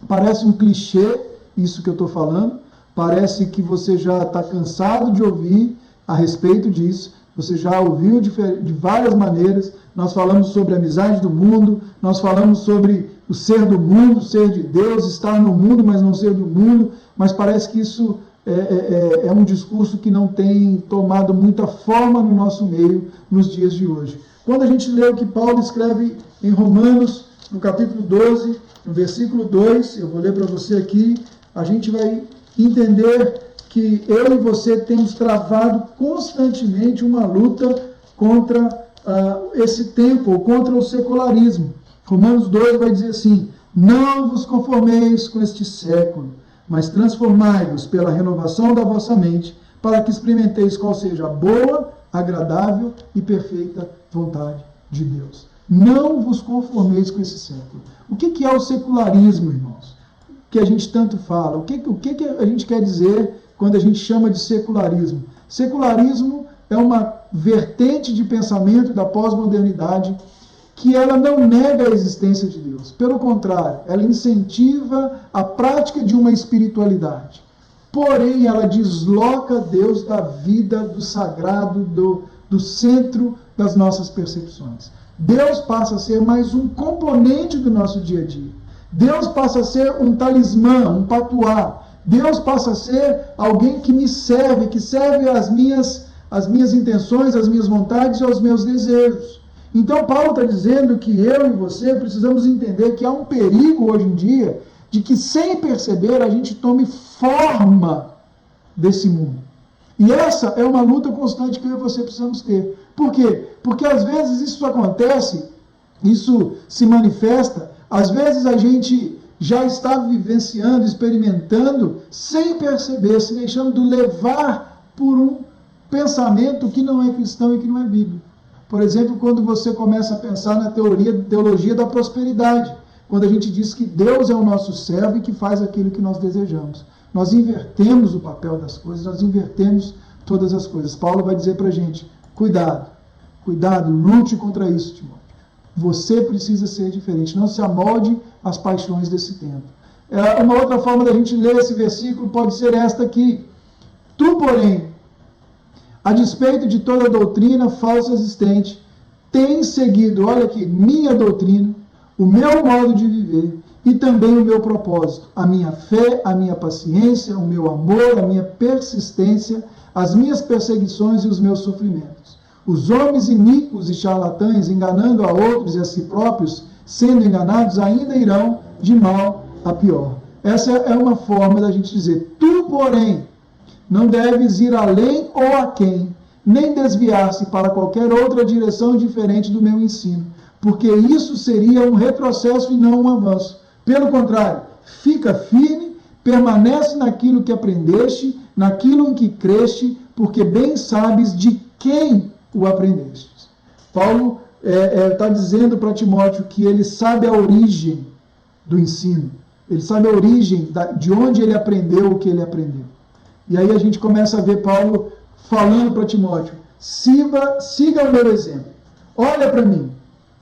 Parece um clichê isso que eu estou falando, parece que você já está cansado de ouvir a respeito disso, você já ouviu de várias maneiras. Nós falamos sobre a amizade do mundo, nós falamos sobre o ser do mundo, ser de Deus, estar no mundo, mas não ser do mundo, mas parece que isso é um discurso que não tem tomado muita forma no nosso meio nos dias de hoje. Quando a gente lê o que Paulo escreve em Romanos, no capítulo 12, no versículo 2, eu vou ler para você aqui, a gente vai entender que eu e você temos travado constantemente uma luta contra esse tempo, ou contra o secularismo. Romanos 2 vai dizer assim, não vos conformeis com este século, mas transformai-vos pela renovação da vossa mente, para que experimenteis qual seja a boa, agradável e perfeita vontade de Deus. Não vos conformeis com esse século. O que é o secularismo, irmãos? Que a gente tanto fala. O que a gente quer dizer quando a gente chama de secularismo? Secularismo é uma vertente de pensamento da pós-modernidade que ela não nega a existência de Deus. Pelo contrário, ela incentiva a prática de uma espiritualidade. Porém, ela desloca Deus da vida, do sagrado, do centro das nossas percepções. Deus passa a ser mais um componente do nosso dia a dia. Deus passa a ser um talismã, um patuá. Deus passa a ser alguém que me serve, que serve às minhas intenções, às minhas vontades e aos meus desejos. Então Paulo está dizendo que eu e você precisamos entender que há um perigo hoje em dia de que sem perceber a gente tome forma desse mundo. E essa é uma luta constante que eu e você precisamos ter. Por quê? Porque às vezes isso acontece, isso se manifesta, às vezes a gente já está vivenciando, experimentando, sem perceber, se deixando levar por um pensamento que não é cristão e que não é bíblico. Por exemplo, quando você começa a pensar na teologia da prosperidade, quando a gente diz que Deus é o nosso servo e que faz aquilo que nós desejamos. Nós invertemos o papel das coisas, nós invertemos todas as coisas. Paulo vai dizer para a gente, cuidado, lute contra isso, Timóteo. Você precisa ser diferente, não se amolde às paixões desse tempo. Uma outra forma da gente ler esse versículo pode ser esta aqui. Tu, porém, a despeito de toda doutrina falsa existente, tens seguido, olha aqui, minha doutrina, o meu modo de viver e também o meu propósito, a minha fé, a minha paciência, o meu amor, a minha persistência, as minhas perseguições e os meus sofrimentos. Os homens iníquos e charlatães, enganando a outros e a si próprios, sendo enganados, ainda irão de mal a pior. Essa é uma forma da gente dizer, tu, porém, não deves ir além ou aquém, nem desviar-se para qualquer outra direção diferente do meu ensino, porque isso seria um retrocesso e não um avanço. Pelo contrário, fica firme, permanece naquilo que aprendeste, naquilo em que creste, porque bem sabes de quem o aprendeste. Paulo está dizendo para Timóteo que ele sabe a origem do ensino, ele sabe a origem de onde ele aprendeu o que ele aprendeu. E aí a gente começa a ver Paulo falando para Timóteo, siga o meu exemplo, olha para mim,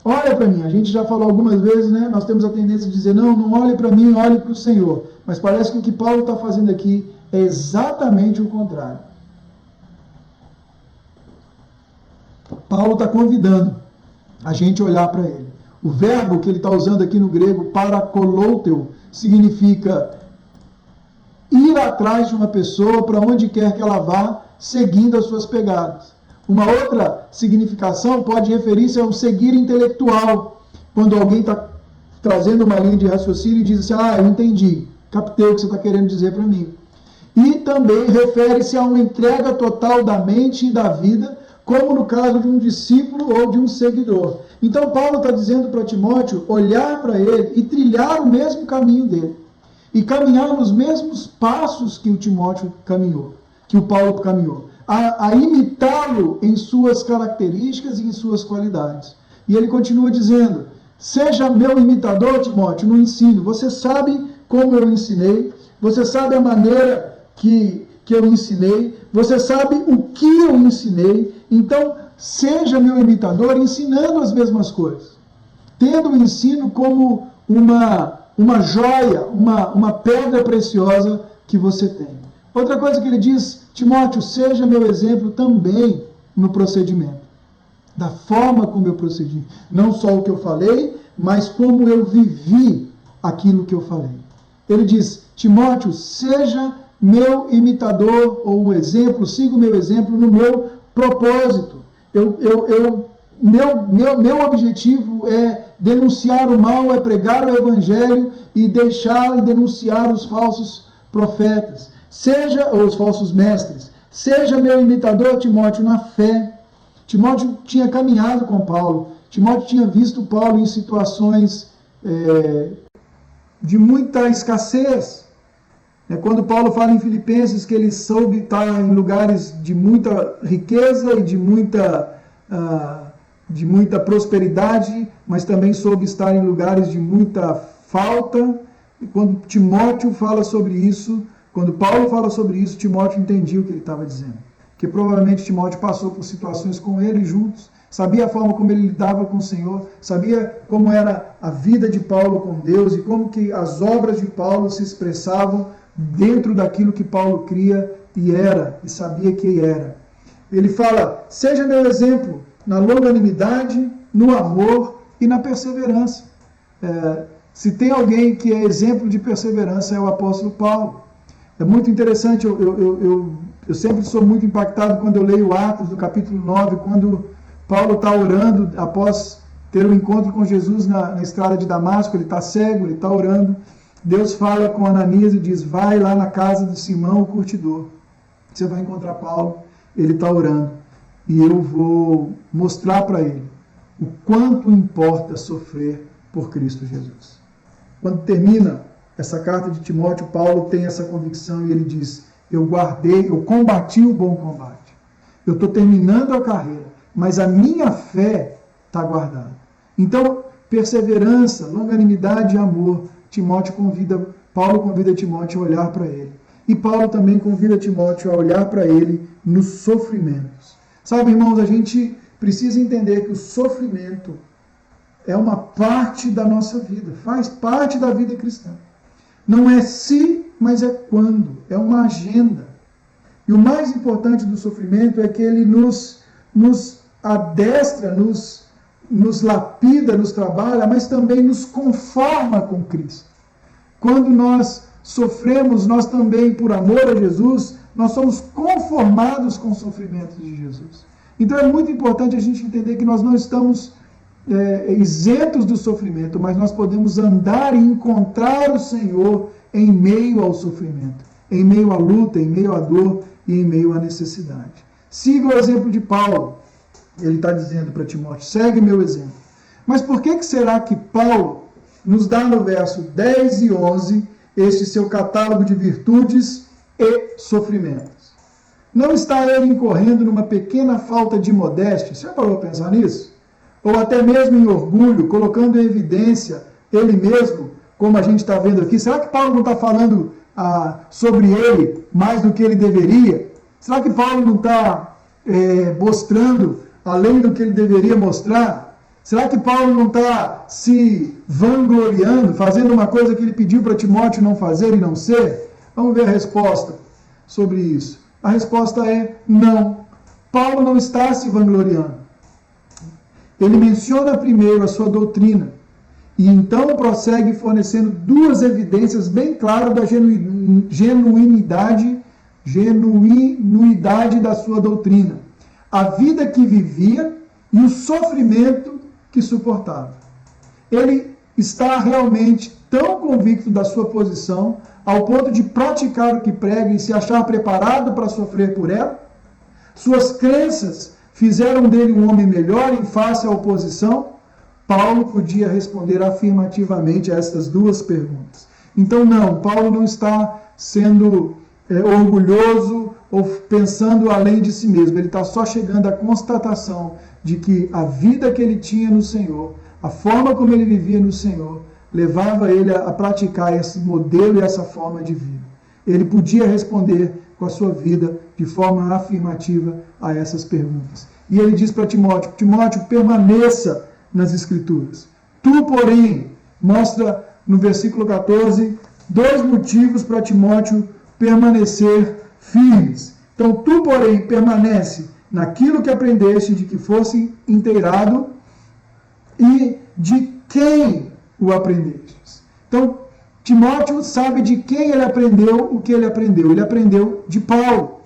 Olha para mim. A gente já falou algumas vezes, né? Nós temos a tendência de dizer, não olhe para mim, olhe para o Senhor. Mas parece que o que Paulo está fazendo aqui é exatamente o contrário. Paulo está convidando a gente a olhar para ele. O verbo que ele está usando aqui no grego, parakolouteu, significa ir atrás de uma pessoa para onde quer que ela vá, seguindo as suas pegadas. Uma outra significação pode referir-se a um seguir intelectual, quando alguém está trazendo uma linha de raciocínio e diz assim, eu entendi, captei o que você está querendo dizer para mim. E também refere-se a uma entrega total da mente e da vida, como no caso de um discípulo ou de um seguidor. Então Paulo está dizendo para Timóteo olhar para ele e trilhar o mesmo caminho dele. E caminhar nos mesmos passos que o Timóteo caminhou, que o Paulo caminhou. A imitá-lo em suas características e em suas qualidades. E ele continua dizendo, seja meu imitador, Timóteo, no ensino. Você sabe como eu ensinei, você sabe a maneira que eu ensinei, você sabe o que eu ensinei, então seja meu imitador ensinando as mesmas coisas. Tendo o ensino como uma joia, uma pedra preciosa que você tem. Outra coisa que ele diz, Timóteo, seja meu exemplo também no procedimento. Da forma como eu procedi. Não só o que eu falei, mas como eu vivi aquilo que eu falei. Ele diz, Timóteo, seja meu imitador ou exemplo, siga o meu exemplo no meu propósito. Meu objetivo é denunciar o mal, é pregar o evangelho e deixar e denunciar os falsos profetas. Ou os falsos mestres. Seja meu imitador, Timóteo, na fé. Timóteo tinha caminhado com Paulo. Timóteo tinha visto Paulo em situações de muita escassez. Quando Paulo fala em Filipenses que ele soube estar em lugares de muita riqueza e de muita prosperidade, mas também soube estar em lugares de muita falta. E quando Timóteo fala sobre isso, quando Paulo fala sobre isso, Timóteo entendia o que ele estava dizendo. Porque provavelmente Timóteo passou por situações com ele juntos, sabia a forma como ele lidava com o Senhor, sabia como era a vida de Paulo com Deus e como que as obras de Paulo se expressavam dentro daquilo que Paulo cria e era, e sabia que era. Ele fala, seja meu exemplo na longanimidade, no amor e na perseverança. Se tem alguém que é exemplo de perseverança é o apóstolo Paulo. É muito interessante, eu sempre sou muito impactado quando eu leio Atos, do capítulo 9, quando Paulo está orando após ter um encontro com Jesus na estrada de Damasco, ele está cego, ele está orando. Deus fala com Ananias e diz, vai lá na casa de Simão, o curtidor. Você vai encontrar Paulo, ele está orando. E eu vou mostrar para ele o quanto importa sofrer por Cristo Jesus. Quando termina essa carta de Timóteo, Paulo tem essa convicção e ele diz, eu combati o bom combate. Eu estou terminando a carreira, mas a minha fé está guardada. Então, perseverança, longanimidade e amor, Paulo convida Timóteo a olhar para ele. E Paulo também convida Timóteo a olhar para ele nos sofrimentos. Sabe, irmãos, a gente precisa entender que o sofrimento é uma parte da nossa vida, faz parte da vida cristã. Não é se, mas é quando, é uma agenda. E o mais importante do sofrimento é que ele nos adestra, nos lapida, nos trabalha, mas também nos conforma com Cristo. Quando nós sofremos, nós também, por amor a Jesus, nós somos conformados com o sofrimento de Jesus. Então é muito importante a gente entender que nós não estamos isentos do sofrimento, mas nós podemos andar e encontrar o Senhor em meio ao sofrimento, em meio à luta, em meio à dor e em meio à necessidade. Siga o exemplo de Paulo. Ele está dizendo para Timóteo, segue meu exemplo. Mas por que será que Paulo nos dá no verso 10 e 11 este seu catálogo de virtudes e sofrimentos? Não está ele incorrendo numa pequena falta de modéstia? Você já parou para pensar nisso? Ou até mesmo em orgulho, colocando em evidência ele mesmo, como a gente está vendo aqui? Será que Paulo não está falando sobre ele mais do que ele deveria? Será que Paulo não está mostrando além do que ele deveria mostrar? Será que Paulo não está se vangloriando, fazendo uma coisa que ele pediu para Timóteo não fazer e não ser? Vamos ver a resposta sobre isso. A resposta é não. Paulo não está se vangloriando. Ele menciona primeiro a sua doutrina e então prossegue fornecendo duas evidências bem claras da genuinidade da sua doutrina. A vida que vivia e o sofrimento que suportava. Ele está realmente tão convicto da sua posição, ao ponto de praticar o que prega e se achar preparado para sofrer por ela? Suas crenças fizeram dele um homem melhor em face à oposição? Paulo podia responder afirmativamente a essas duas perguntas. Então, não, Paulo não está sendo orgulhoso ou pensando além de si mesmo. Ele está só chegando à constatação de que a vida que ele tinha no Senhor, a forma como ele vivia no Senhor, levava ele a praticar esse modelo e essa forma de vida. Ele podia responder com a sua vida de forma afirmativa a essas perguntas. E ele diz para Timóteo: Timóteo, permaneça nas Escrituras. Tu, porém, mostra no versículo 14 dois motivos para Timóteo permanecer firmes. Então, tu, porém, permanece naquilo que aprendeste, de que fosse inteirado e de quem o aprendestes. Então, Timóteo sabe de quem ele aprendeu o que ele aprendeu. Ele aprendeu de Paulo.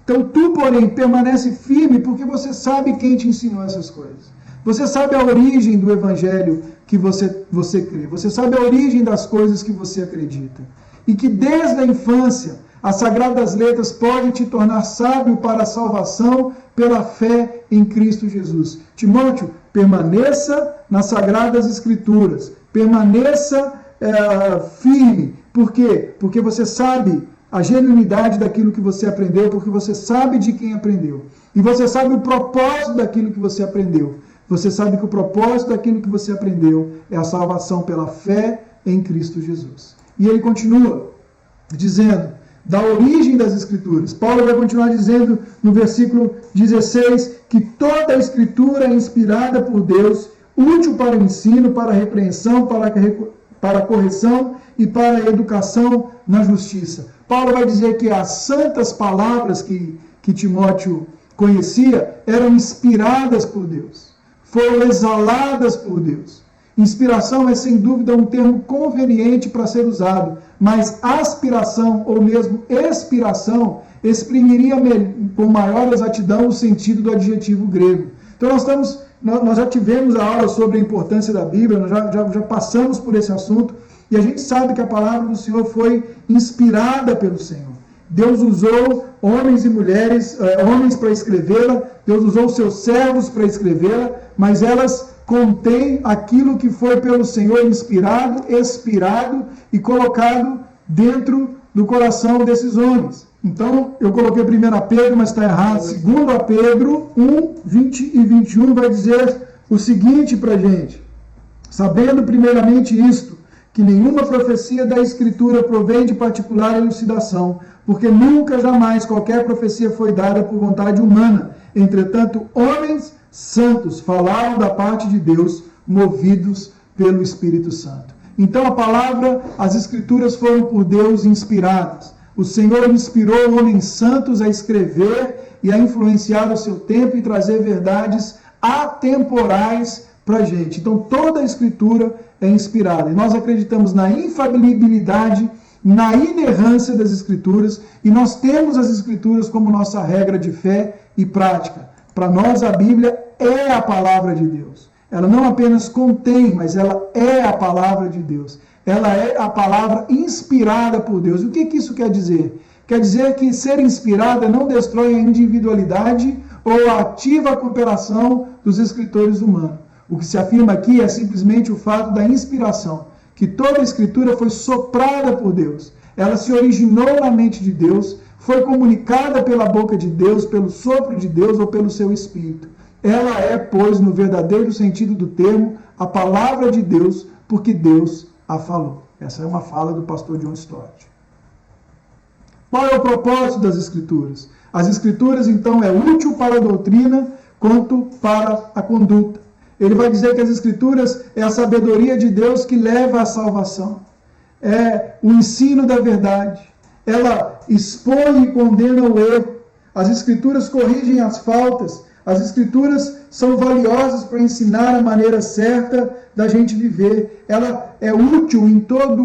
Então, tu, porém, permanece firme porque você sabe quem te ensinou essas coisas. Você sabe a origem do evangelho que você crê. Você sabe a origem das coisas que você acredita. E que desde a infância as Sagradas Letras podem te tornar sábio para a salvação pela fé em Cristo Jesus. Timóteo, permaneça nas Sagradas Escrituras. Permaneça firme. Por quê? Porque você sabe a genuinidade daquilo que você aprendeu, porque você sabe de quem aprendeu. E você sabe o propósito daquilo que você aprendeu. Você sabe que o propósito daquilo que você aprendeu é a salvação pela fé em Cristo Jesus. E ele continua dizendo da origem das Escrituras. Paulo vai continuar dizendo no versículo 16 que toda a Escritura é inspirada por Deus, útil para o ensino, para a repreensão, para a correção e para a educação na justiça. Paulo vai dizer que as santas palavras que Timóteo conhecia eram inspiradas por Deus, foram exaladas por Deus. Inspiração é sem dúvida um termo conveniente para ser usado, mas aspiração ou mesmo expiração exprimiria com maior exatidão o sentido do adjetivo grego. Então nós já tivemos a aula sobre a importância da Bíblia, nós já passamos por esse assunto, e a gente sabe que a palavra do Senhor foi inspirada pelo Senhor. Deus usou homens e mulheres, homens para escrevê-la, Deus usou seus servos para escrevê-la, mas elas contêm aquilo que foi pelo Senhor inspirado, expirado e colocado dentro do coração desses homens. Então, eu coloquei 1 Pedro, mas está errado. 2 Pedro 1, 20 e 21 vai dizer o seguinte para a gente: sabendo primeiramente isto, que nenhuma profecia da Escritura provém de particular elucidação, porque nunca, jamais, qualquer profecia foi dada por vontade humana. Entretanto, homens santos falaram da parte de Deus, movidos pelo Espírito Santo. Então a palavra, as Escrituras foram por Deus inspiradas. O Senhor inspirou homens santos a escrever e a influenciar o seu tempo e trazer verdades atemporais para a gente. Então toda a Escritura é inspirada. E nós acreditamos na infalibilidade, na inerrância das Escrituras, e nós temos as Escrituras como nossa regra de fé e prática. Para nós a Bíblia é a palavra de Deus. Ela não apenas contém, mas ela é a palavra de Deus. Ela é a palavra inspirada por Deus. O que isso quer dizer? Quer dizer que ser inspirada não destrói a individualidade ou a ativa cooperação dos escritores humanos. O que se afirma aqui é simplesmente o fato da inspiração, que toda a Escritura foi soprada por Deus. Ela se originou na mente de Deus, foi comunicada pela boca de Deus, pelo sopro de Deus ou pelo seu Espírito. Ela é, pois, no verdadeiro sentido do termo, a palavra de Deus, porque Deus a falou. Essa é uma fala do pastor John Stott. Qual é o propósito das Escrituras? As Escrituras, então, é útil para a doutrina quanto para a conduta. Ele vai dizer que as Escrituras é a sabedoria de Deus que leva à salvação. É o ensino da verdade. Ela expõe e condena o erro. As Escrituras corrigem as faltas. As Escrituras são valiosas para ensinar a maneira certa da gente viver. Ela é útil em toda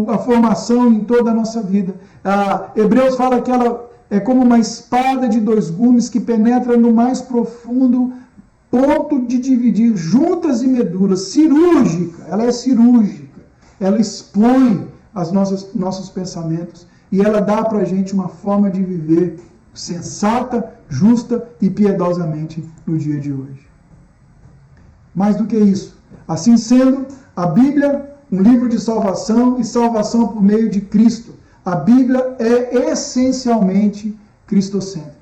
a formação, em toda a nossa vida. Hebreus fala que ela é como uma espada de 2 gumes que penetra no mais profundo ponto de dividir juntas e medulas, cirúrgica. Ela é cirúrgica. Ela expõe os nossos pensamentos e ela dá para a gente uma forma de viver sensata, justa e piedosamente no dia de hoje. Mais do que isso, assim sendo, a Bíblia, um livro de salvação e salvação por meio de Cristo. A Bíblia é essencialmente cristocêntrica.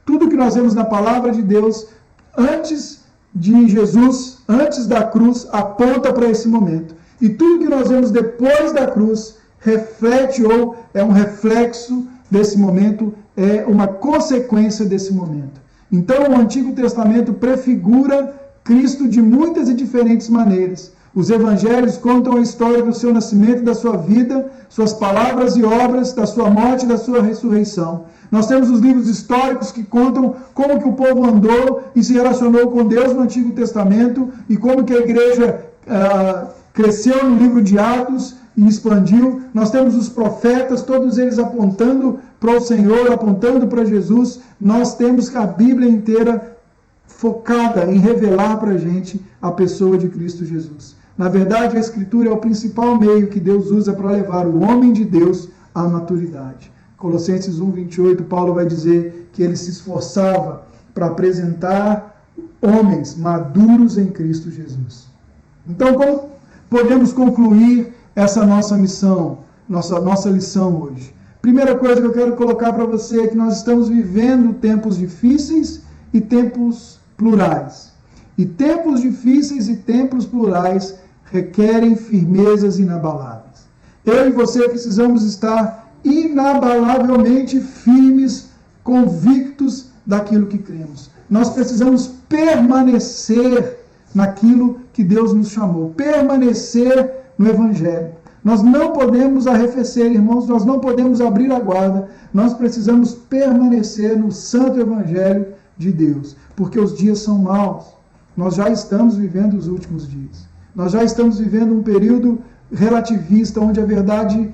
Tudo que nós vemos na palavra de Deus, antes de Jesus, antes da cruz, aponta para esse momento. E tudo que nós vemos depois da cruz, reflete ou é um reflexo desse momento, é uma consequência desse momento. Então, o Antigo Testamento prefigura Cristo de muitas e diferentes maneiras. Os evangelhos contam a história do seu nascimento, da sua vida, suas palavras e obras, da sua morte e da sua ressurreição. Nós temos os livros históricos que contam como que o povo andou e se relacionou com Deus no Antigo Testamento e como que a igreja cresceu no livro de Atos e expandiu. Nós temos os profetas, todos eles apontando para o Senhor, apontando para Jesus. Nós temos a Bíblia inteira focada em revelar para a gente a pessoa de Cristo Jesus. Na verdade, a Escritura é o principal meio que Deus usa para levar o homem de Deus à maturidade. Colossenses 1:28, Paulo vai dizer que ele se esforçava para apresentar homens maduros em Cristo Jesus. Então, como podemos concluir essa nossa missão, nossa lição hoje? Primeira coisa que eu quero colocar para você é que nós estamos vivendo tempos difíceis e tempos plurais. E tempos difíceis e tempos plurais requerem firmezas inabaláveis. Eu e você precisamos estar inabalavelmente firmes, convictos daquilo que cremos. Nós precisamos permanecer naquilo que Deus nos chamou, permanecer no Evangelho. Nós não podemos arrefecer, irmãos, nós não podemos abrir a guarda, nós precisamos permanecer no Santo Evangelho de Deus, porque os dias são maus. Nós já estamos vivendo os últimos dias. Nós já estamos vivendo um período relativista, onde a verdade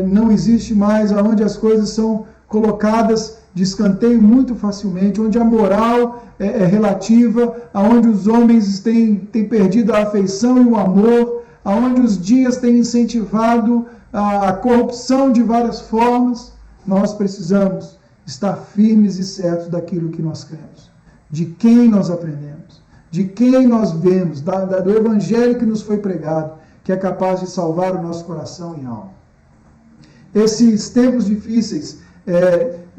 não existe mais, onde as coisas são colocadas de escanteio muito facilmente, onde a moral é relativa, onde os homens têm perdido a afeição e o amor, onde os dias têm incentivado a corrupção de várias formas. Nós precisamos estar firmes e certos daquilo que nós cremos, de quem nós aprendemos, de quem nós vemos, do Evangelho que nos foi pregado, que é capaz de salvar o nosso coração e alma. Esses tempos difíceis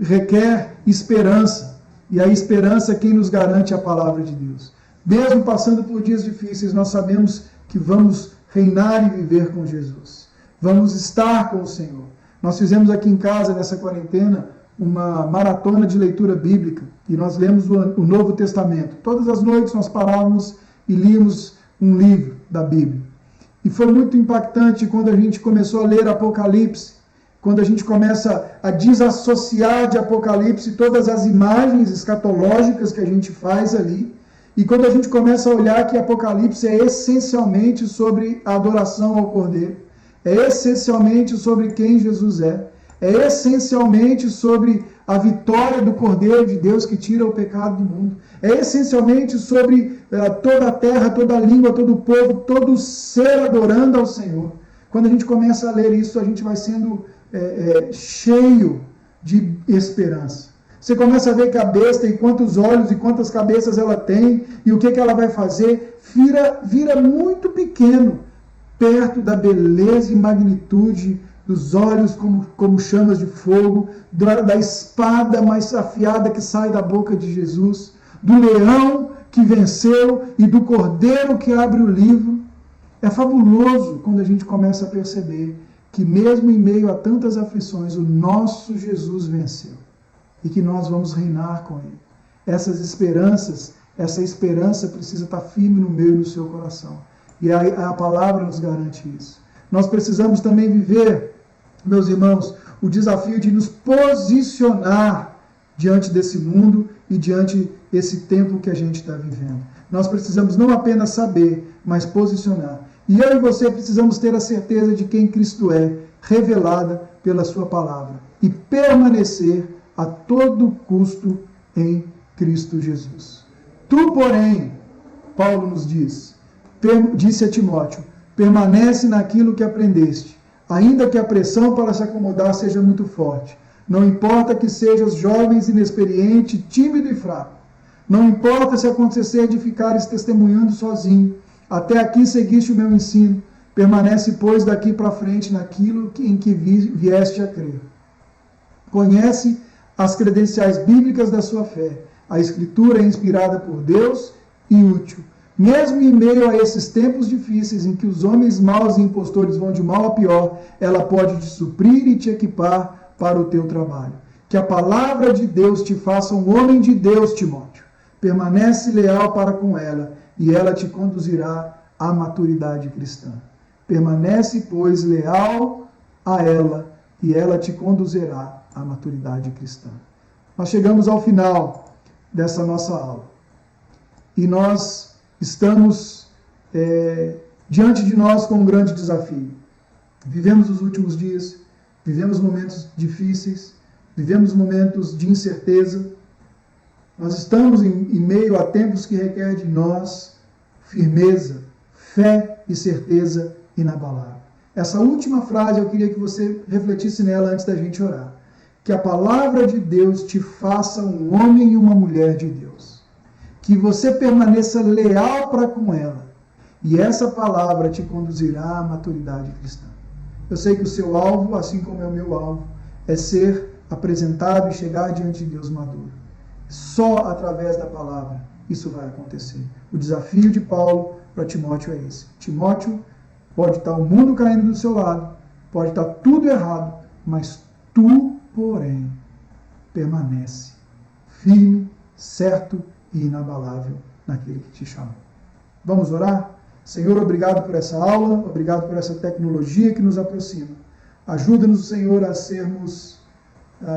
requer esperança, e a esperança é quem nos garante a palavra de Deus. Mesmo passando por dias difíceis, nós sabemos que vamos reinar e viver com Jesus. Vamos estar com o Senhor. Nós fizemos aqui em casa, nessa quarentena, uma maratona de leitura bíblica, e nós lemos o Novo Testamento. Todas as noites nós parávamos e líamos um livro da Bíblia. E foi muito impactante quando a gente começou a ler Apocalipse, quando a gente começa a desassociar de Apocalipse todas as imagens escatológicas que a gente faz ali, e quando a gente começa a olhar que Apocalipse é essencialmente sobre a adoração ao Cordeiro, é essencialmente sobre quem Jesus é essencialmente sobre a vitória do Cordeiro de Deus que tira o pecado do mundo, é essencialmente sobre toda a terra, toda a língua, todo o povo, todo ser adorando ao Senhor. Quando a gente começa a ler isso, a gente vai sendo cheio de esperança. Você começa a ver que a besta, e quantos olhos e quantas cabeças ela tem, e o que ela vai fazer, vira muito pequeno, perto da beleza e magnitude dos olhos como chamas de fogo, da espada mais afiada que sai da boca de Jesus, do leão que venceu e do cordeiro que abre o livro. É fabuloso quando a gente começa a perceber que mesmo em meio a tantas aflições, o nosso Jesus venceu e que nós vamos reinar com ele. Essas esperanças, essa esperança precisa estar firme no meu e no seu coração. E a palavra nos garante isso. Nós precisamos também viver, meus irmãos, o desafio de nos posicionar diante desse mundo e diante desse tempo que a gente está vivendo. Nós precisamos não apenas saber, mas posicionar. E eu e você precisamos ter a certeza de quem Cristo é, revelada pela sua palavra, e permanecer a todo custo em Cristo Jesus. Tu, porém, Paulo nos diz, disse a Timóteo, permanece naquilo que aprendeste, ainda que a pressão para se acomodar seja muito forte. Não importa que sejas jovem, inexperiente, tímido e fraco. Não importa se acontecer de ficares testemunhando sozinho. Até aqui seguiste o meu ensino. Permanece, pois, daqui para frente naquilo em que vieste a crer. Conhece as credenciais bíblicas da sua fé. A Escritura é inspirada por Deus e útil. Mesmo em meio a esses tempos difíceis em que os homens maus e impostores vão de mal a pior, ela pode te suprir e te equipar para o teu trabalho. Que a palavra de Deus te faça um homem de Deus, Timóteo. Permanece leal para com ela, e ela te conduzirá à maturidade cristã. Permanece, pois, leal a ela, e ela te conduzirá à maturidade cristã. Nós chegamos ao final dessa nossa aula. E nós estamos diante de nós com um grande desafio. Vivemos os últimos dias, vivemos momentos difíceis, vivemos momentos de incerteza. Nós estamos em meio a tempos que requerem de nós firmeza, fé e certeza inabalável. Essa última frase eu queria que você refletisse nela antes da gente orar. Que a palavra de Deus te faça um homem e uma mulher de Deus. Que você permaneça leal para com ela. E essa palavra te conduzirá à maturidade cristã. Eu sei que o seu alvo, assim como é o meu alvo, é ser apresentado e chegar diante de Deus maduro. Só através da palavra isso vai acontecer. O desafio de Paulo para Timóteo é esse. Timóteo, pode estar o mundo caindo do seu lado, pode estar tudo errado, mas tu, porém, permanece firme, certo e inabalável naquele que te chamou. Vamos orar? Senhor, obrigado por essa aula, obrigado por essa tecnologia que nos aproxima. Ajuda-nos, Senhor, a sermos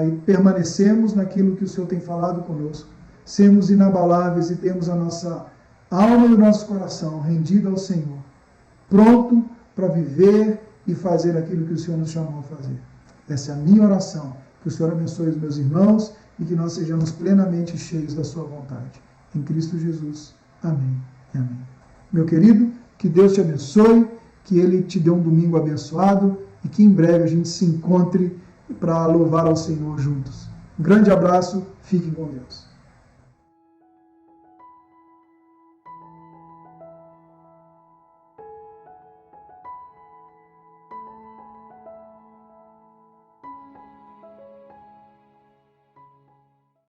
e permanecermos naquilo que o Senhor tem falado conosco. Sermos inabaláveis e termos a nossa alma e o nosso coração rendido ao Senhor, pronto para viver e fazer aquilo que o Senhor nos chamou a fazer. Essa é a minha oração. Que o Senhor abençoe os meus irmãos e que nós sejamos plenamente cheios da sua vontade. Em Cristo Jesus. Amém e amém. Meu querido, que Deus te abençoe, que Ele te dê um domingo abençoado e que em breve a gente se encontre para louvar ao Senhor juntos. Um grande abraço, fiquem com Deus.